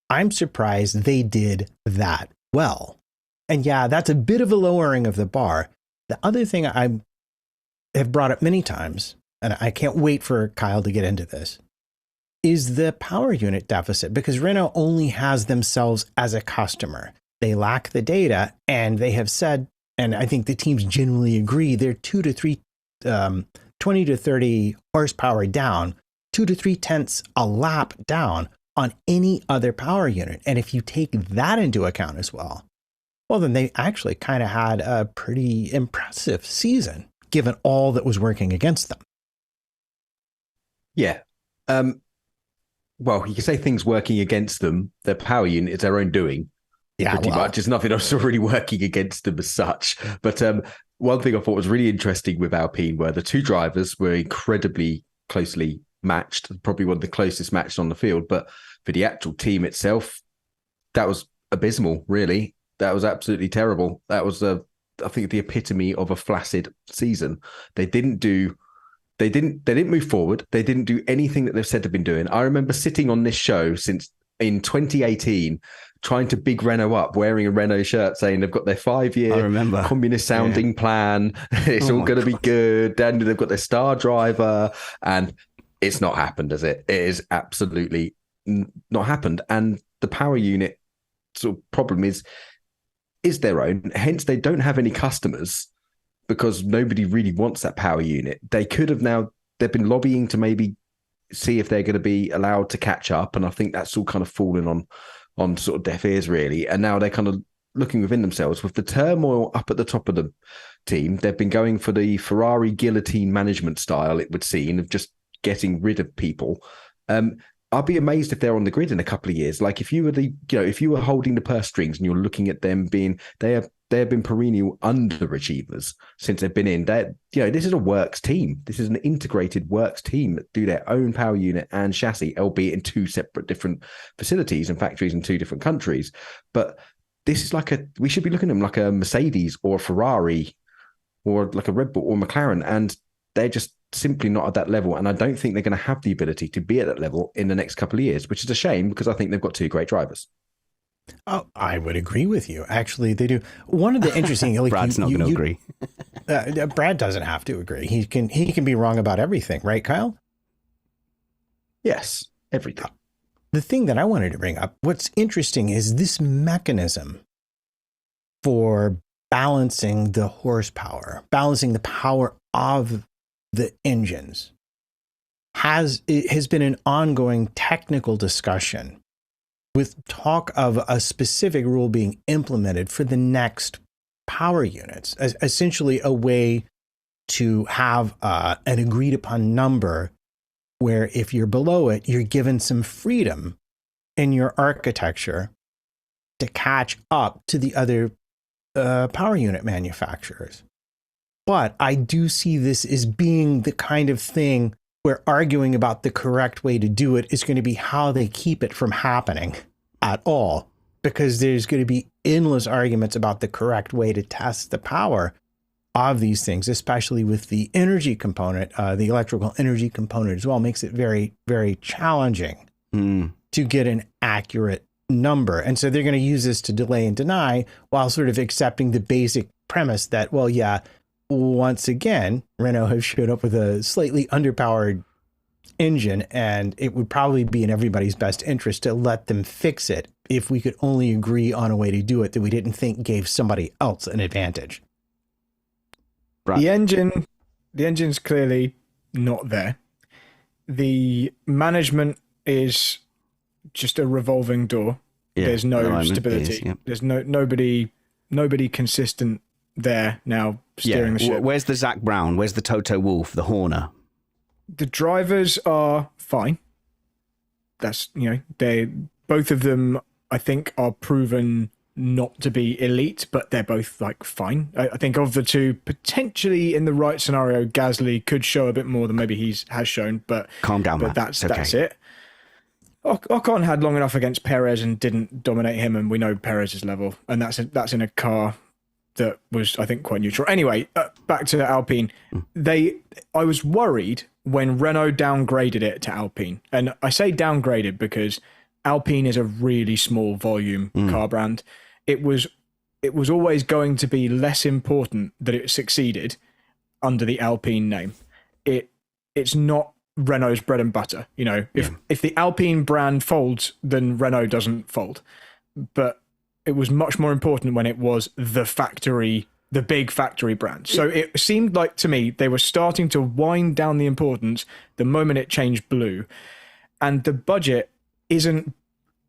I'm surprised they did that well. And yeah, that's a bit of a lowering of the bar. The other thing I have brought up many times, and I can't wait for Kyle to get into this, is the power unit deficit, because Renault only has themselves as a customer. They lack the data, and they have said, and I think the teams generally agree, they're 20 to 30 horsepower down, 2 to 3 tenths a lap down on any other power unit. And if you take that into account as well, then they actually kind of had a pretty impressive season, given all that was working against them. Yeah. Well, you can say things working against them. Their power unit is their own doing. Yeah, pretty much. It's nothing else really working against them as such. But one thing I thought was really interesting with Alpine were the 2 drivers were incredibly closely matched, probably one of the closest matched on the field. But for the actual team itself, that was abysmal, really. That was absolutely terrible. That was, I think, the epitome of a flaccid season. They didn't move forward. They didn't do anything that they've said they've been doing. I remember sitting on this show since in 2018, trying to big Renault up, wearing a Renault shirt, saying they've got their 5-year communist sounding plan. It's all going to be good. Then they've got their star driver, and it's not happened, has it? It is absolutely not happened. And the power unit sort of problem is their own. Hence, they don't have any customers, because nobody really wants that power unit. They could have they've been lobbying to maybe see if they're going to be allowed to catch up. And I think that's all kind of fallen on sort of deaf ears, really. And now they're kind of looking within themselves with the turmoil up at the top of the team. They've been going for the Ferrari guillotine management style, it would seem, of just getting rid of people. I'll be amazed if they're on the grid in a couple of years. Like if you were if you were holding the purse strings and you're looking at them being, they are they've been perennial underachievers since they've been in. This is a works team. This is an integrated works team that do their own power unit and chassis, albeit in two separate different facilities and factories in two different countries. But this is we should be looking at them like a Mercedes or a Ferrari or like a Red Bull or McLaren, and they're just simply not at that level. And I don't think they're going to have the ability to be at that level in the next couple of years, which is a shame because I think they've got two great drivers. Oh, I would agree with you. Actually, they do. One of the interesting... Brad's not going to agree. Brad doesn't have to agree. He can be wrong about everything, right, Kyle? Yes, everything. The thing that I wanted to bring up, what's interesting is this mechanism for balancing the horsepower, balancing the power of the engines, has been an ongoing technical discussion with talk of a specific rule being implemented for the next power units, as essentially a way to have an agreed upon number where if you're below it, you're given some freedom in your architecture to catch up to the other power unit manufacturers. But I do see this as being the kind of thing where arguing about the correct way to do it is going to be how they keep it from happening at all, because there's going to be endless arguments about the correct way to test the power of these things, especially with the energy component, the electrical energy component as well, makes it very, very challenging to get an accurate number. And so they're going to use this to delay and deny while sort of accepting the basic premise that, well, yeah, once again, Renault has showed up with a slightly underpowered engine, and it would probably be in everybody's best interest to let them fix it if we could only agree on a way to do it that we didn't think gave somebody else an advantage. Right. The engine's clearly not there. The management is just a revolving door. Yeah, there's no stability. Yep. There's nobody consistent there now steering the ship. Where's the Zach Brown? Where's the Toto Wolff, the Horner? The drivers are fine. That's, both of them, I think, are proven not to be elite, but they're both fine. I think of the two, potentially in the right scenario, Gasly could show a bit more than maybe he has shown, but calm down, but man. That's it. Ocon had long enough against Perez and didn't dominate him, and we know Perez's level, and that's in a car that was, I think, quite neutral. Anyway, back to Alpine. I was worried when Renault downgraded it to Alpine, and I say downgraded because Alpine is a really small volume car brand. It was always going to be less important that it succeeded under the Alpine name. It's not Renault's bread and butter. If the Alpine brand folds, then Renault doesn't fold. But it was much more important when it was the big factory brand. So it seemed like to me they were starting to wind down the importance the moment it changed blue. And the budget isn't,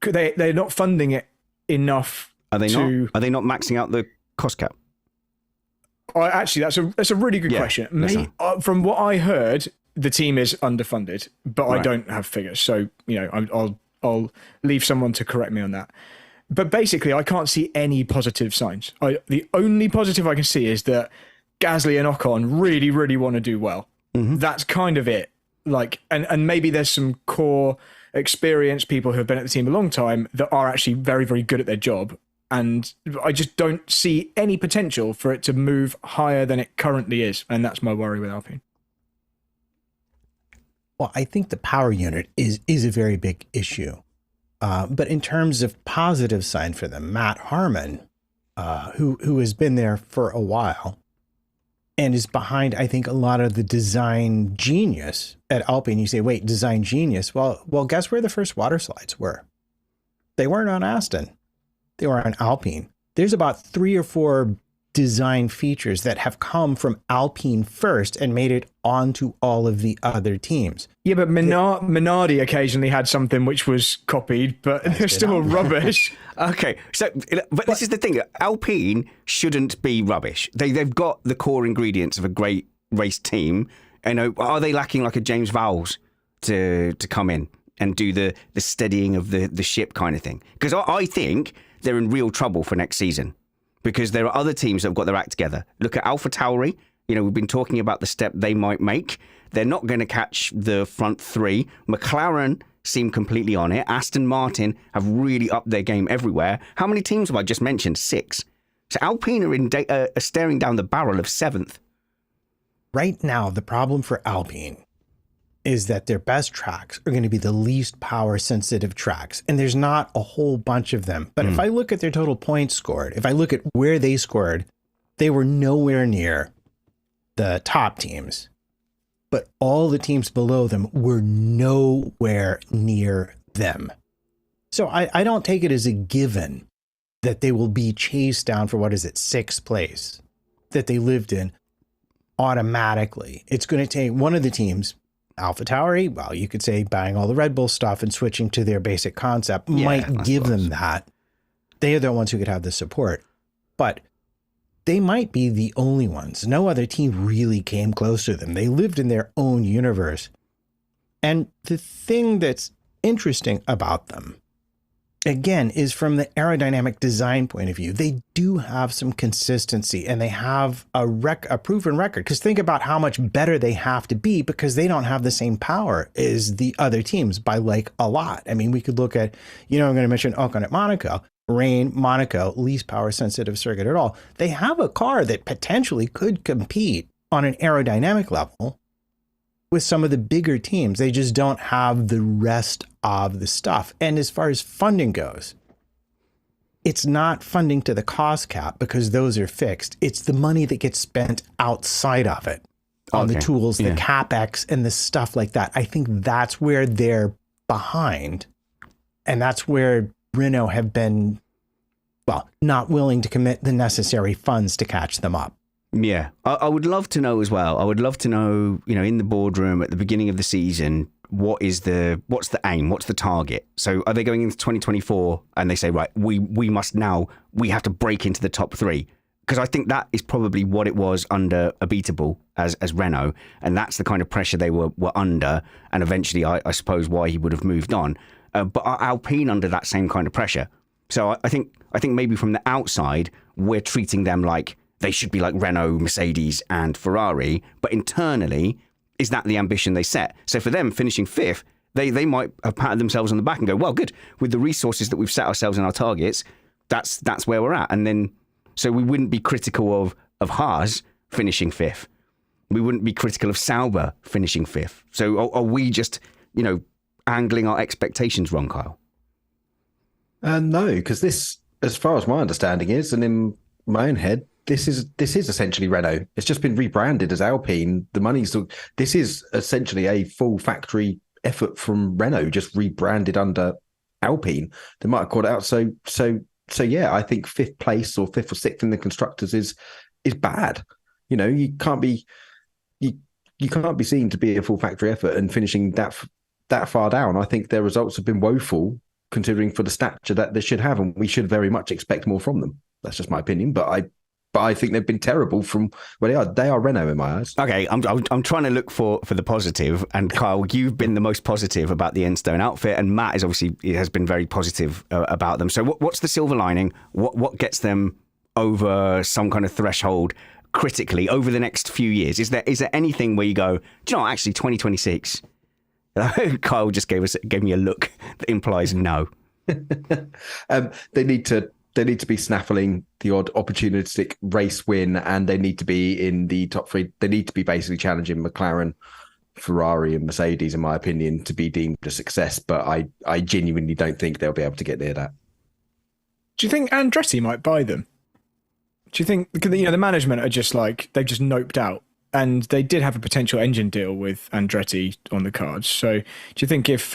they're not funding it enough. Are they not maxing out the cost cap? Actually, that's a really good question. From what I heard, the team is underfunded, but right. I don't have figures. So, I'll leave someone to correct me on that. But basically, I can't see any positive signs. The only positive I can see is that Gasly and Ocon really, really want to do well. Mm-hmm. That's kind of it. And maybe there's some core experienced people who have been at the team a long time that are actually very, very good at their job. And I just don't see any potential for it to move higher than it currently is. And that's my worry with Alpine. Well, I think the power unit is a very big issue. But in terms of positive sign for them, Matt Harmon, who has been there for a while and is behind, I think, a lot of the design genius at Alpine. You say, wait, design genius? Well, guess where the first water slides were? They weren't on Aston. They were on Alpine. There's about 3 or 4 design features that have come from Alpine first and made it onto all of the other teams. Yeah, but Minardi occasionally had something which was copied, but they're still rubbish. Okay, but this is the thing. Alpine shouldn't be rubbish. They've got the core ingredients of a great race team. Are they lacking like a James Vowles to come in and do the steadying of the ship kind of thing? Because I think they're in real trouble for next season. because there are other teams that have got their act together. Look at Alpha Tauri. You know, we've been talking about the step they might make. They're not going to catch the front three. McLaren seem completely on it. Aston Martin have really upped their game everywhere. How many teams have I just mentioned? 6. So Alpine are staring down the barrel of 7th. Right now, the problem for Alpine is that their best tracks are going to be the least power sensitive tracks. And there's not a whole bunch of them. But if I look at their total points scored, if I look at where they scored, they were nowhere near the top teams. But all the teams below them were nowhere near them. So I don't take it as a given that they will be chased down for, 6th place that they lived in automatically. It's going to take one of the teams, Alpha Tauri, well, you could say buying all the Red Bull stuff and switching to their basic concept might give them that. They are the ones who could have the support. But they might be the only ones. No other team really came close to them. They lived in their own universe. And the thing that's interesting about them, again, is from the aerodynamic design point of view. They do have some consistency and they have a proven record. Because think about how much better they have to be because they don't have the same power as the other teams by like a lot. I mean, we could look at, I'm going to mention Ocon at Monaco. Monaco, least power sensitive circuit at all. They have a car that potentially could compete on an aerodynamic level with some of the bigger teams. They just don't have the rest of the stuff. And as far as funding goes, it's not funding to the cost cap because those are fixed. It's the money that gets spent outside of it on the tools, the CapEx and the stuff like that. I think that's where they're behind. And that's where Renault have been, not willing to commit the necessary funds to catch them up. Yeah, I would love to know as well. I would love to know, in the boardroom at the beginning of the season, what's the aim? What's the target? So are they going into 2024 and they say, right, we have to break into the top 3? Because I think that is probably what it was under Abitable as Renault. And that's the kind of pressure they were under. And eventually, I suppose, why he would have moved on. But are Alpine under that same kind of pressure? So I think maybe from the outside, we're treating them like they should be like Renault, Mercedes and Ferrari. But internally, is that the ambition they set? So for them, finishing 5th, they might have patted themselves on the back and go, well, good. With the resources that we've set ourselves in our targets, that's where we're at. And then, so we wouldn't be critical of Haas finishing 5th. We wouldn't be critical of Sauber finishing 5th. So are we just, angling our expectations wrong, Kyle? No, because this, as far as my understanding is, and in my own head, this is essentially Renault. It's just been rebranded as Alpine. This is essentially a full factory effort from Renault, just rebranded under Alpine. They might have called it out. So yeah, I think 5th place or 5th or 6th in the constructors is bad. You can't be seen to be a full factory effort and finishing that far down. I think their results have been woeful considering for the stature that they should have, and we should very much expect more from them. That's just my opinion, but I think they've been terrible from where they are. They are Renault in my eyes. Okay, I'm trying to look for the positive, and Kyle, you've been the most positive about the Enstone outfit, and Matt has been very positive about them. So what's the silver lining? What gets them over some kind of threshold critically over the next few years? Is there anything where you go, do you know what, actually 2026? Kyle just gave me a look that implies no. They need to be snaffling the odd opportunistic race win, and they need to be in the top 3. They need to be basically challenging McLaren, Ferrari and Mercedes, in my opinion, to be deemed a success. But I genuinely don't think they'll be able to get near that. Do you think Andretti might buy them? Do you think, because the management are just like, they've just noped out? And they did have a potential engine deal with Andretti on the cards. So do you think if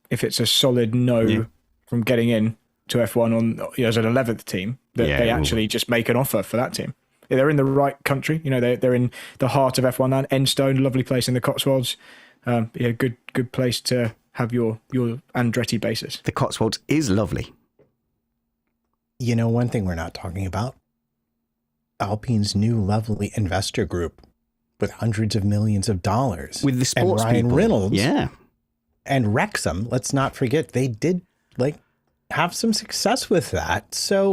it's a solid no from getting in to F1 on as an 11th team, that they actually just make an offer for that team? They're in the right country. They're in the heart of F1 land. Enstone, lovely place in the Cotswolds. Good place to have your Andretti basis. The Cotswolds is lovely. One thing we're not talking about, Alpine's new lovely investor group with hundreds of millions of dollars. With the sports and Ryan people. Reynolds. Yeah. And Wrexham, let's not forget, they did have some success with that. So,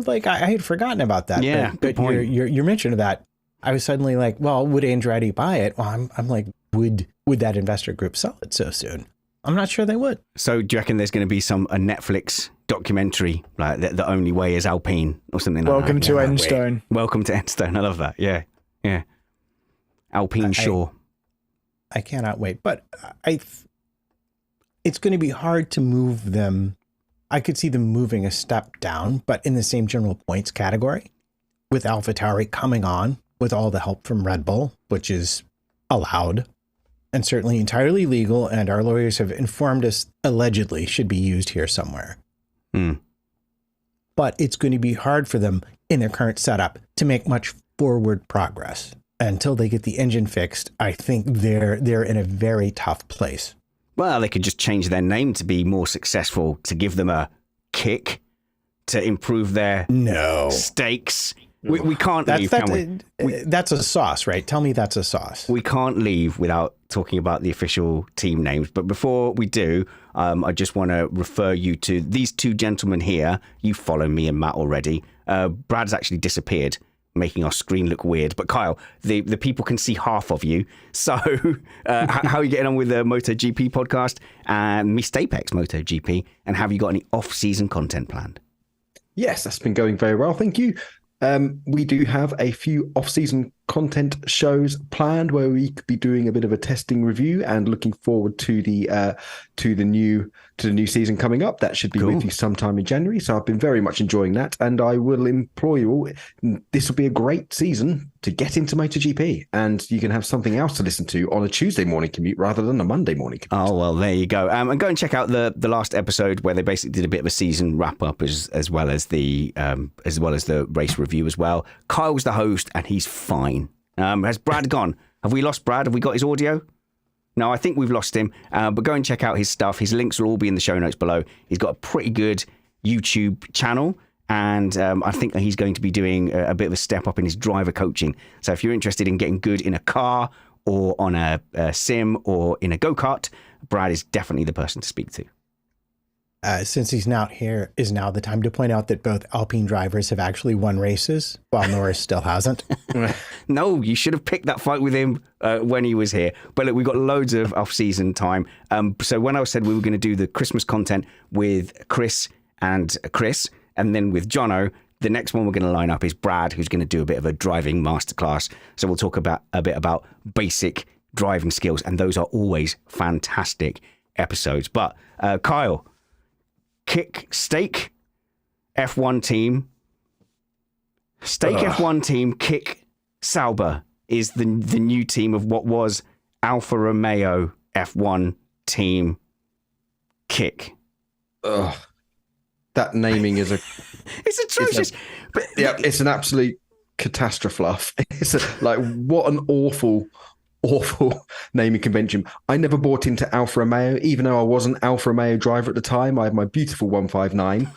like I had forgotten about that. Yeah, good but point. your mention of that, I was suddenly like, well, would Andretti buy it? Well, I'm like, would that investor group sell it so soon? I'm not sure they would. So do you reckon there's going to be a Netflix documentary, like the only way is Alpine or something like Welcome that? to Endstone. Welcome to Endstone. I love that. Yeah. Yeah. Alpine Shore. I cannot wait. But it's going to be hard to move them. I could see them moving a step down, but in the same general points category, with Alpha Tauri coming on with all the help from Red Bull, which is allowed and certainly entirely legal, and our lawyers have informed us allegedly should be used here somewhere. But it's going to be hard for them in their current setup to make much forward progress. Until they get the engine fixed, I think they're in a very tough place. Well, they could just change their name to be more successful, to give them a kick, to improve their stakes. We can't leave, can we? That's a sauce, right? Tell me that's a sauce. We can't leave without talking about the official team names. But before we do, I just want to refer you to these two gentlemen here. You follow me and Matt already. Brad's actually disappeared, making our screen look weird. But Kyle, the people can see half of you. So how are you getting on with the MotoGP podcast and Missed Apex MotoGP? And have you got any off-season content planned? Yes, that's been going very well. Thank you. We do have a few off-season content shows planned where we could be doing a bit of a testing review and looking forward to the new season coming up. That should be with you sometime in January. So I've been very much enjoying that, and I will implore you all. This will be a great season to get into MotoGP, and you can have something else to listen to on a Tuesday morning commute rather than a Monday morning commute. Oh well, there you go. And go and check out the last episode where they basically did a bit of a season wrap up as well as the race review as well. Kyle's the host, and he's fine. Has Brad gone? Have we lost Brad? Have we got his audio? No, I think we've lost him. But go and check out his stuff. His links will all be in the show notes below. He's got a pretty good YouTube channel. And I think that he's going to be doing a bit of a step up in his driver coaching. So if you're interested in getting good in a car or on a sim or in a go-kart, Brad is definitely the person to speak to. Since he's not here, is now the time to point out that both Alpine drivers have actually won races, while Norris still hasn't. No, you should have picked that fight with him when he was here. But look, we've got loads of off-season time. So when I said we were going to do the Christmas content with Chris, and then with Jono, the next one we're going to line up is Brad, who's going to do a bit of a driving masterclass. So we'll talk a bit about basic driving skills, and those are always fantastic episodes. But Kyle, Stake F1 team, F1 team, Kick Sauber is the new team of what was Alfa Romeo F1 team Kick. Ugh. That naming is it's atrocious. It's an absolute catastrophe. It's what an awful naming convention. I never bought into Alfa Romeo, even though I was an Alfa Romeo driver at the time. I had my beautiful 159.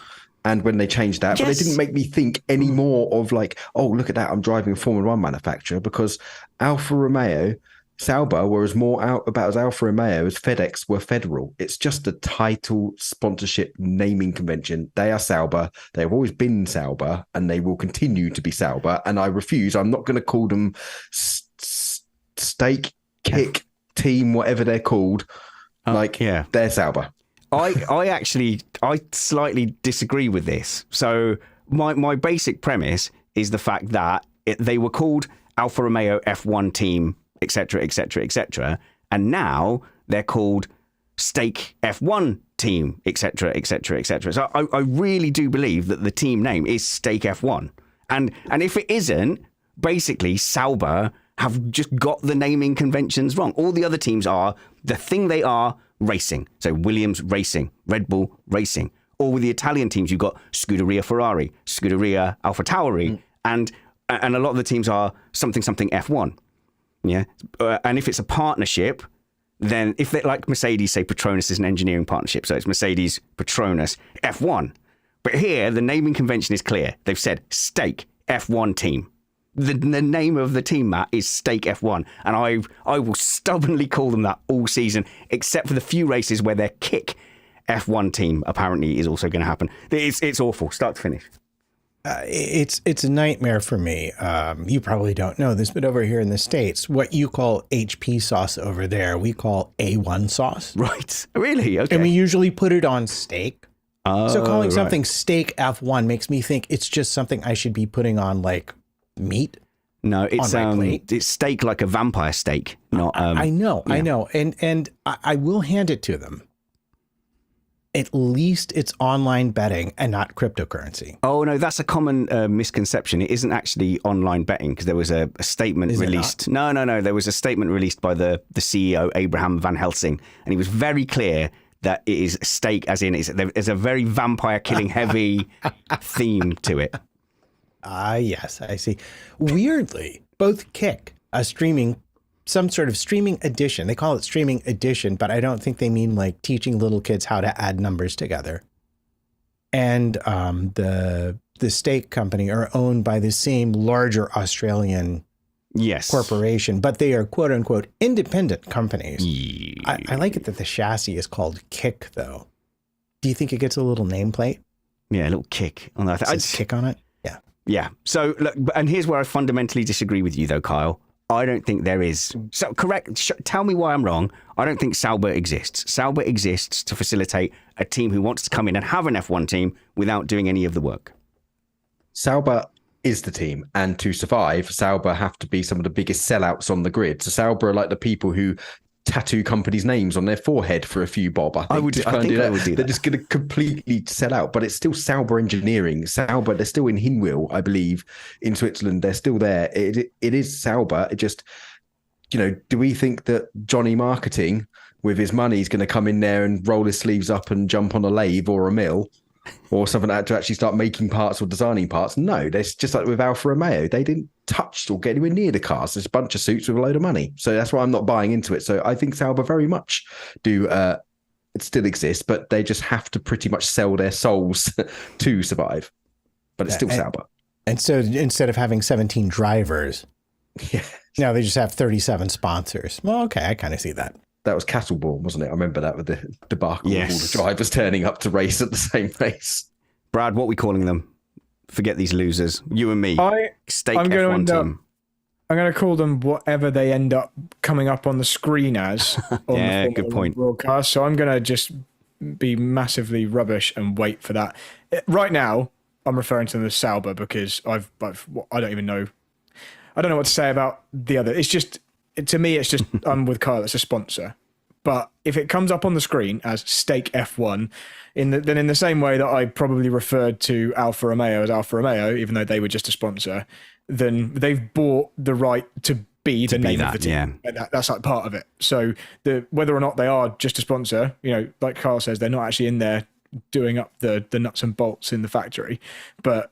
And when they changed that, but they didn't make me think any more of oh, look at that, I'm driving a Formula One manufacturer, because Alfa Romeo, Sauber were as more out about as Alfa Romeo as FedEx were Federal. It's just a title sponsorship naming convention. They are Sauber. They've always been Sauber, and they will continue to be Sauber. And I refuse. I'm not going to call them Stake, Kick, Team, whatever they're called. They're Sauber. I slightly disagree with this. So my basic premise is the fact that they were called Alfa Romeo F1 team, etc., etc., etc., and now they're called Stake F1 team, etc., etc., etc. So I really do believe that the team name is Stake F1, and if it isn't, basically Sauber have just got the naming conventions wrong. All the other teams are the thing they are: racing. So Williams Racing, Red Bull Racing. Or with the Italian teams, you've got Scuderia Ferrari, Scuderia Alpha Tauri, and a lot of the teams are something F1. Yeah, and if it's a partnership, then if they like Mercedes, say Petronas is an engineering partnership, so it's Mercedes Petronas F1. But here, the naming convention is clear. They've said Stake F1 team. The name of the team, Matt, is Stake F1, and I will stubbornly call them that all season, except for the few races where they're Kick F1 team apparently is also going to happen. It's awful, start to finish. It's a nightmare for me. You probably don't know this, but over here in the States, what you call HP sauce over there, we call A1 sauce. Right. Really? Okay. And we usually put it on steak. So calling right. something steak F1 makes me think it's just something I should be putting on like meat. No, it's on my plate. it's steak like a vampire steak, not. I know, yeah. and I will hand it to them. At least it's online betting and not cryptocurrency. Oh no, that's a common misconception. It isn't actually online betting because there was a statement released. No, there was a statement released by the CEO Abraham Van Helsing, and he was very clear that it is steak, as in there's a very vampire killing heavy theme to it. Yes, I see. Weirdly, both Kick, some sort of streaming edition. They call it streaming edition, but I don't think they mean like teaching little kids how to add numbers together. And the steak company are owned by the same larger Australian corporation, but they are quote unquote independent companies. Yeah. I like it that the chassis is called Kick, though. Do you think it gets a little nameplate? Yeah, a little kick on that. It says Kick on it. Yeah. Yeah. So, look, and here's where I fundamentally disagree with you, though, Kyle. I don't think there is. So, correct. Tell me why I'm wrong. I don't think Sauber exists. Sauber exists to facilitate a team who wants to come in and have an F1 team without doing any of the work. Sauber is the team, and to survive, Sauber have to be some of the biggest sellouts on the grid. So Sauber are like the people who tattoo companies' names on their forehead for a few bob. I think I would do that. They're just going to completely sell out, but it's still Sauber Engineering. Sauber, they're still in Hinwil, I believe, in Switzerland. They're still there. It is Sauber. It just, do we think that Johnny Marketing with his money is going to come in there and roll his sleeves up and jump on a lathe or a mill or something like that to actually start making parts or designing parts? No, there's just like with Alfa Romeo, they didn't touch or get anywhere near the cars. There's a bunch of suits with a load of money. So that's why I'm not buying into it. So I think Sauber very much do it still exists, but they just have to pretty much sell their souls to survive. But it's still Sauber. And so instead of having 17 drivers, now they just have 37 sponsors. Well, okay, I kind of see that. That was Castleborn, wasn't it? I remember that with the debacle of all the drivers turning up to race at the same race. Brad, what are we calling them? Forget these losers. You and me. Steak F1 team. I'm going to call them whatever they end up coming up on the screen as. On the good point. Broadcast. So I'm going to just be massively rubbish and wait for that. Right now, I'm referring to them as Sauber because I don't even know. I don't know what to say about the other. It's just, to me, it's just, I'm with Kyle, it's a sponsor. But if it comes up on the screen as Steak F1, then in the same way that I probably referred to Alfa Romeo as Alfa Romeo, even though they were just a sponsor, then they've bought the right to be the name of the team. Yeah. That's like part of it. So whether or not they are just a sponsor, like Kyle says, they're not actually in there doing up the nuts and bolts in the factory. But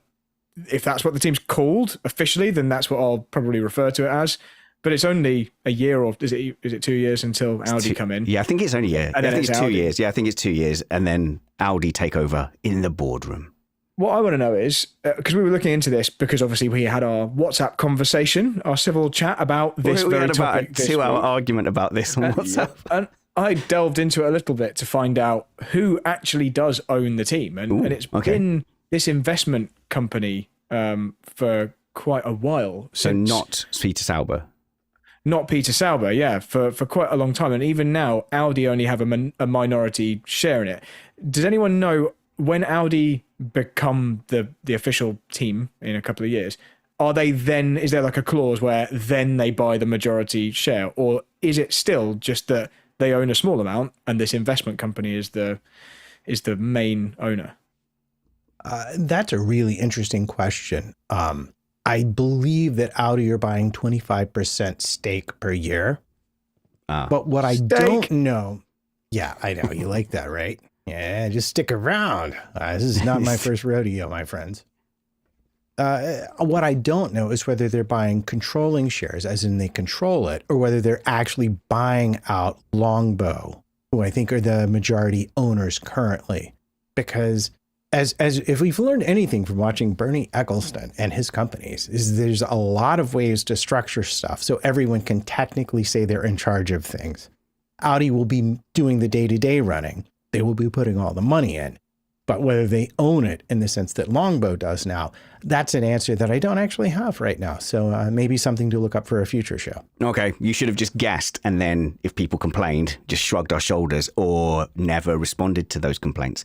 if that's what the team's called officially, then that's what I'll probably refer to it as. But it's only a year, or is it 2 years until Audi come in? Yeah, I think it's only a year. I think it's 2 years. Yeah, I think it's 2 years. And then Audi take over in the boardroom. What I want to know is, because we were looking into this, because obviously we had our WhatsApp conversation, our civil chat about this very topic. We had about a 2-hour argument about this on WhatsApp. And I delved into it a little bit to find out who actually does own the team. And it's been this investment company for quite a while. So not Peter Sauber. Not Peter Sauber, yeah, for quite a long time. And even now, Audi only have a minority share in it. Does anyone know when Audi become the official team in a couple of years, is there like a clause where then they buy the majority share? Or is it still just that they own a small amount and this investment company is the main owner? That's a really interesting question. I believe that Audi are buying 25% stake per year. But what I don't know, yeah, I know you like that, right? Yeah, just stick around. This is not my first rodeo, my friends. What I don't know is whether they're buying controlling shares, as in they control it, or whether they're actually buying out Longbow, who I think are the majority owners currently. Because as if we've learned anything from watching Bernie Ecclestone and his companies, is there's a lot of ways to structure stuff so everyone can technically say they're in charge of things. Audi will be doing the day-to-day running, they will be putting all the money in. But whether they own it in the sense that Longbow does now, that's an answer that I don't actually have right now. So maybe something to look up for a future show. Okay, you should have just guessed, and then if people complained, just shrugged our shoulders or never responded to those complaints.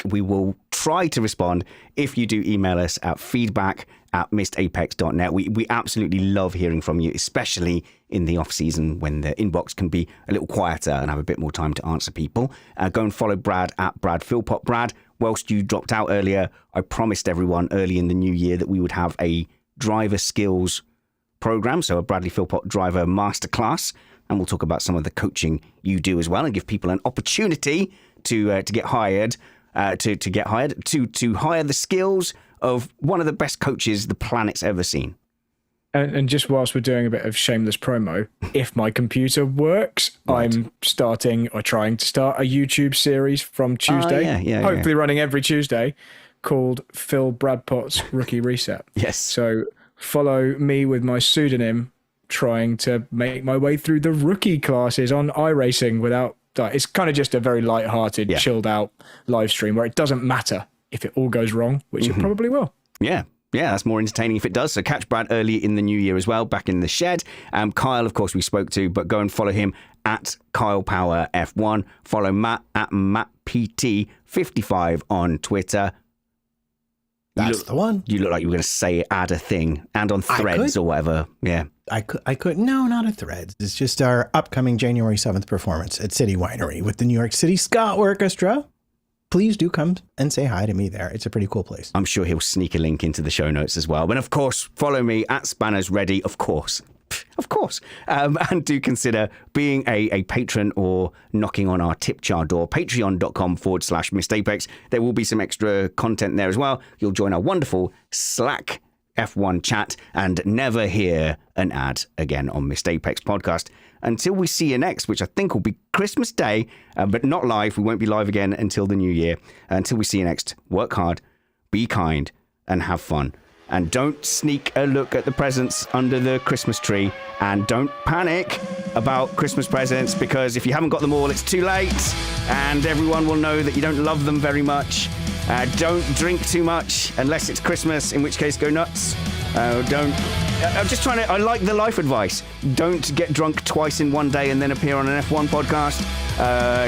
We will try to respond if you do email us at feedback@missedapex.net. We absolutely love hearing from you, especially in the off season when the inbox can be a little quieter and have a bit more time to answer people. Go and follow Brad at Brad Philpot. Brad, whilst you dropped out earlier, I promised everyone early in the new year that we would have a driver skills program, so a Bradley Philpot driver masterclass, and we'll talk about some of the coaching you do as well and give people an opportunity to get hired, to hire the skills of one of the best coaches the planet's ever seen. And just whilst we're doing a bit of shameless promo, if my computer works, right. I'm trying to start a YouTube series from Tuesday, hopefully running every Tuesday, called Phil Bradpot's Rookie Reset. Yes. So follow me with my pseudonym, trying to make my way through the rookie classes on iRacing without... It's kind of just a very light-hearted, chilled out live stream where it doesn't matter if it all goes wrong, which it probably will. Yeah. Yeah, that's more entertaining if it does. So catch Brad early in the new year as well, back in the shed. Kyle, of course, we spoke to, but go and follow him at Kyle Power F1. Follow Matt at MattPT55 on Twitter. That's the one. You look like you were going to say add a thing, and on Threads or whatever. Yeah. I could. No, not a Threads. It's just our upcoming January 7th performance at City Winery with the New York City Ska Orchestra. Please do come and say hi to me there. It's a pretty cool place. I'm sure he'll sneak a link into the show notes as well. But of course, follow me at SpannersReady, of course. And do consider being a patron or knocking on our tip jar door, patreon.com/missedapex. There will be some extra content there as well. You'll join our wonderful Slack F1 chat and never hear an ad again on Missed Apex podcast until we see you next, which I think will be Christmas Day, but not live. We won't be live again until the new year. Until we see you next, work hard, be kind, and have fun. And don't sneak a look at the presents under the Christmas tree, and don't panic about Christmas presents, because if you haven't got them all, it's too late, and everyone will know that you don't love them very much. Don't drink too much unless it's Christmas, in which case go nuts. I like the life advice. Don't get drunk twice in one day and then appear on an F1 podcast.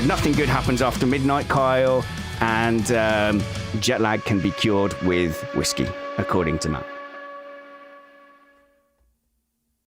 Nothing good happens after midnight, Kyle. And jet lag can be cured with whiskey, according to Matt.